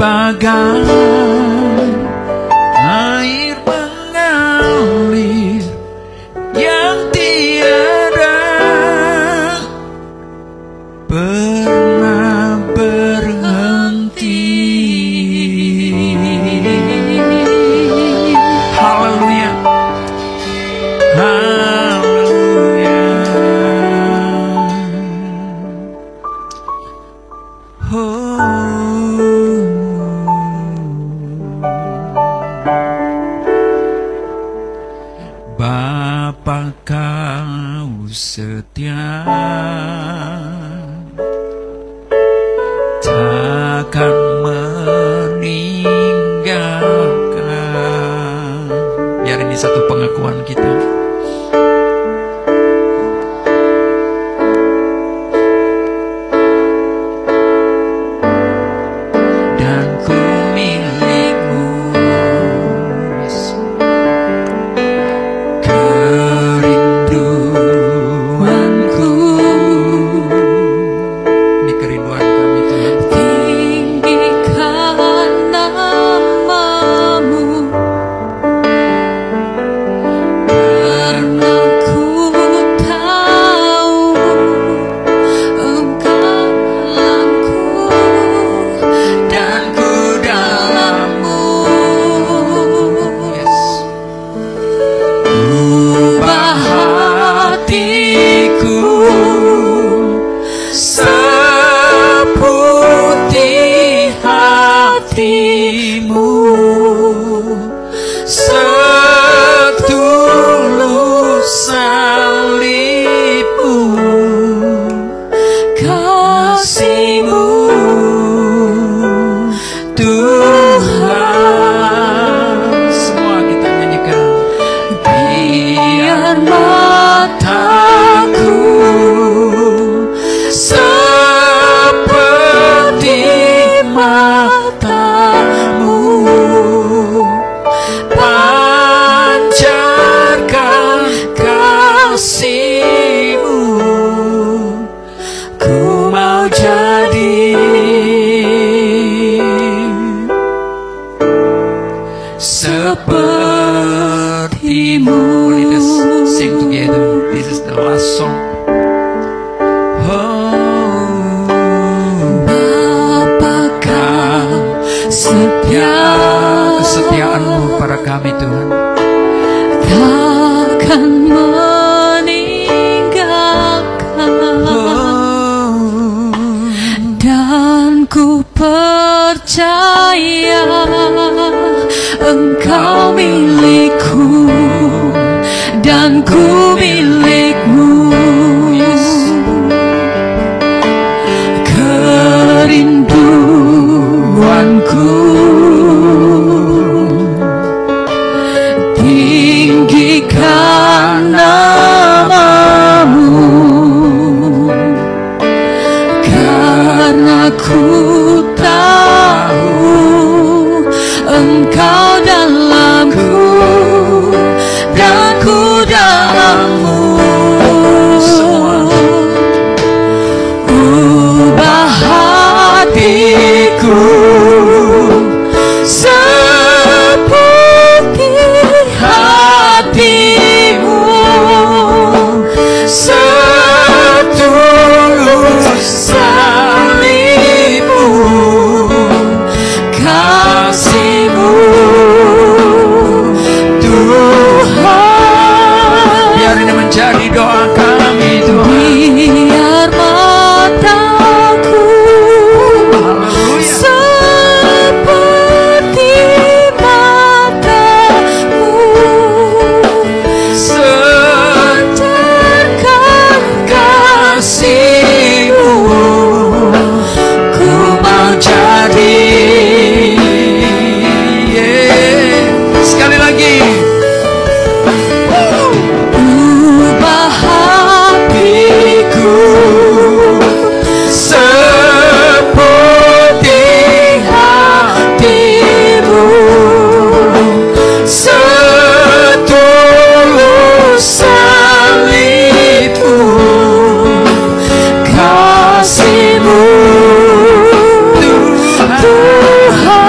bagai air mengalir yang tiada pernah berhenti. Haleluya, haleluya. Bapa, kau setia, takkan meninggalkan. Biar ini satu pengakuan kita. Dan ku milikmu, kerinduanku. Ini kerinduan kami Tuhan.
Tinggikan namamu, karena ku tahu Engkau dalamku
Dan ku dalammu. Yes.
ubah
Hatiku seputih hatimu, setulus salibmu, kasihmu Tuhan. Semua kita nyanyikan. Biar mataku seperti matamu, pancarkan kasihmu. Ku mau jadi sepertimu. Let us sing together. This is the last song.
Bapa, kau setia,
Kesetiaanmu pada kami Tuhan.
takkan meninggalkan. Dan ku percaya Engkau milikku dan ku milikmu. Kerinduanku tinggikan namamu, karena ku tahu Engkau dalamku dan ku dalammu. Ubah hatiku seperti hatimu, setulus salibmu, kasihmu Tuhan.
Biar ini menjadi doa kami Tuhan.
Biar mataku
Haleluya.
seperti matamu, pancarkan kasihmu.
Ku mau jadi. Sekali lagi.
Ubah hatiku
Seputih
hatimu,
setulus salibmu,
kasihmu
Tuhan.
Tuhan.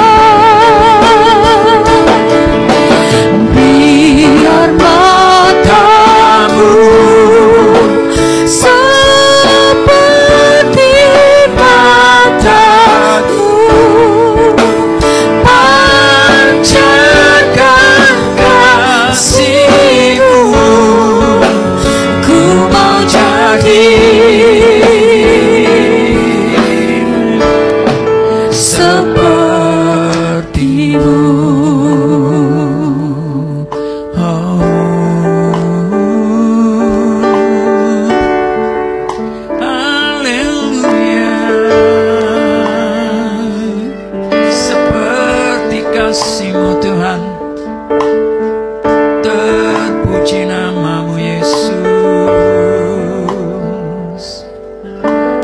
hatimu. Oh,
haleluya. Seperti kasih-Mu Tuhan, terpuji namamu Yesus.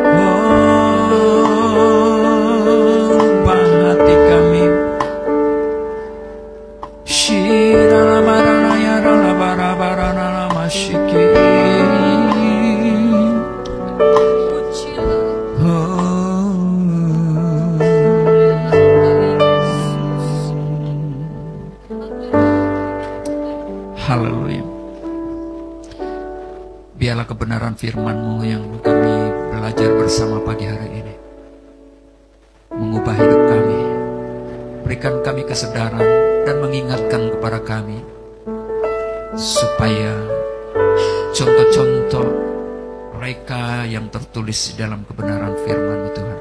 Oh, ubah hati kami. Haleluya. Biarlah kebenaran firman-Mu yang kami belajar bersama pagi hari ini mengubah hidup kami. Berikan kami kesadaran dan mengingatkan kepada kami supaya contoh-contoh mereka yang tertulis di dalam kebenaran firman-Mu Tuhan.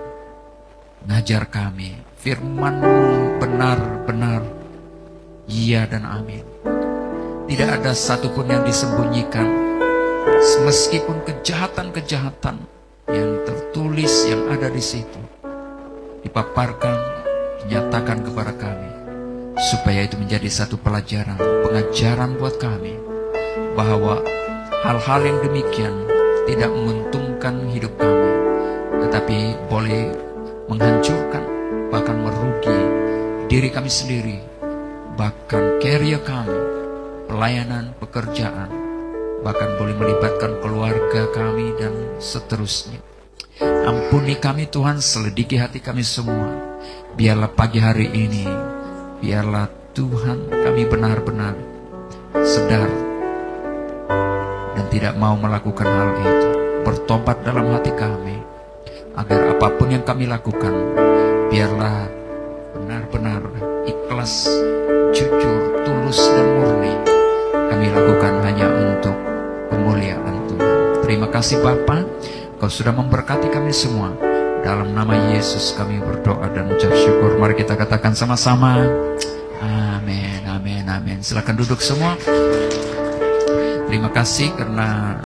Ngajar kami, firman-Mu benar-benar iya dan amin. Tidak ada satupun yang disembunyikan, meskipun kejahatan-kejahatan yang tertulis yang ada di situ dipaparkan, dinyatakan kepada kami, supaya itu menjadi satu pelajaran, pengajaran buat kami, bahwa hal-hal yang demikian tidak menguntungkan hidup kami, tetapi boleh menghancurkan, bahkan merugi diri kami sendiri, bahkan karya kami, pelayanan, pekerjaan, bahkan boleh melibatkan keluarga kami dan seterusnya. Ampuni kami Tuhan, selidiki hati kami semua. Biarlah pagi hari ini, biarlah Tuhan kami benar-benar sadar dan tidak mau melakukan hal itu. Bertobat dalam hati kami, agar apapun yang kami lakukan, biarlah benar-benar ikhlas, jujur, tulus dan murni. Kami lakukan hanya untuk kemuliaan Tuhan. Terima kasih Bapa, Kau sudah memberkati kami semua. Dalam nama Yesus kami berdoa dan ucap syukur. Mari kita katakan sama-sama, amin, amin, amin. Silakan duduk semua. Terima kasih karena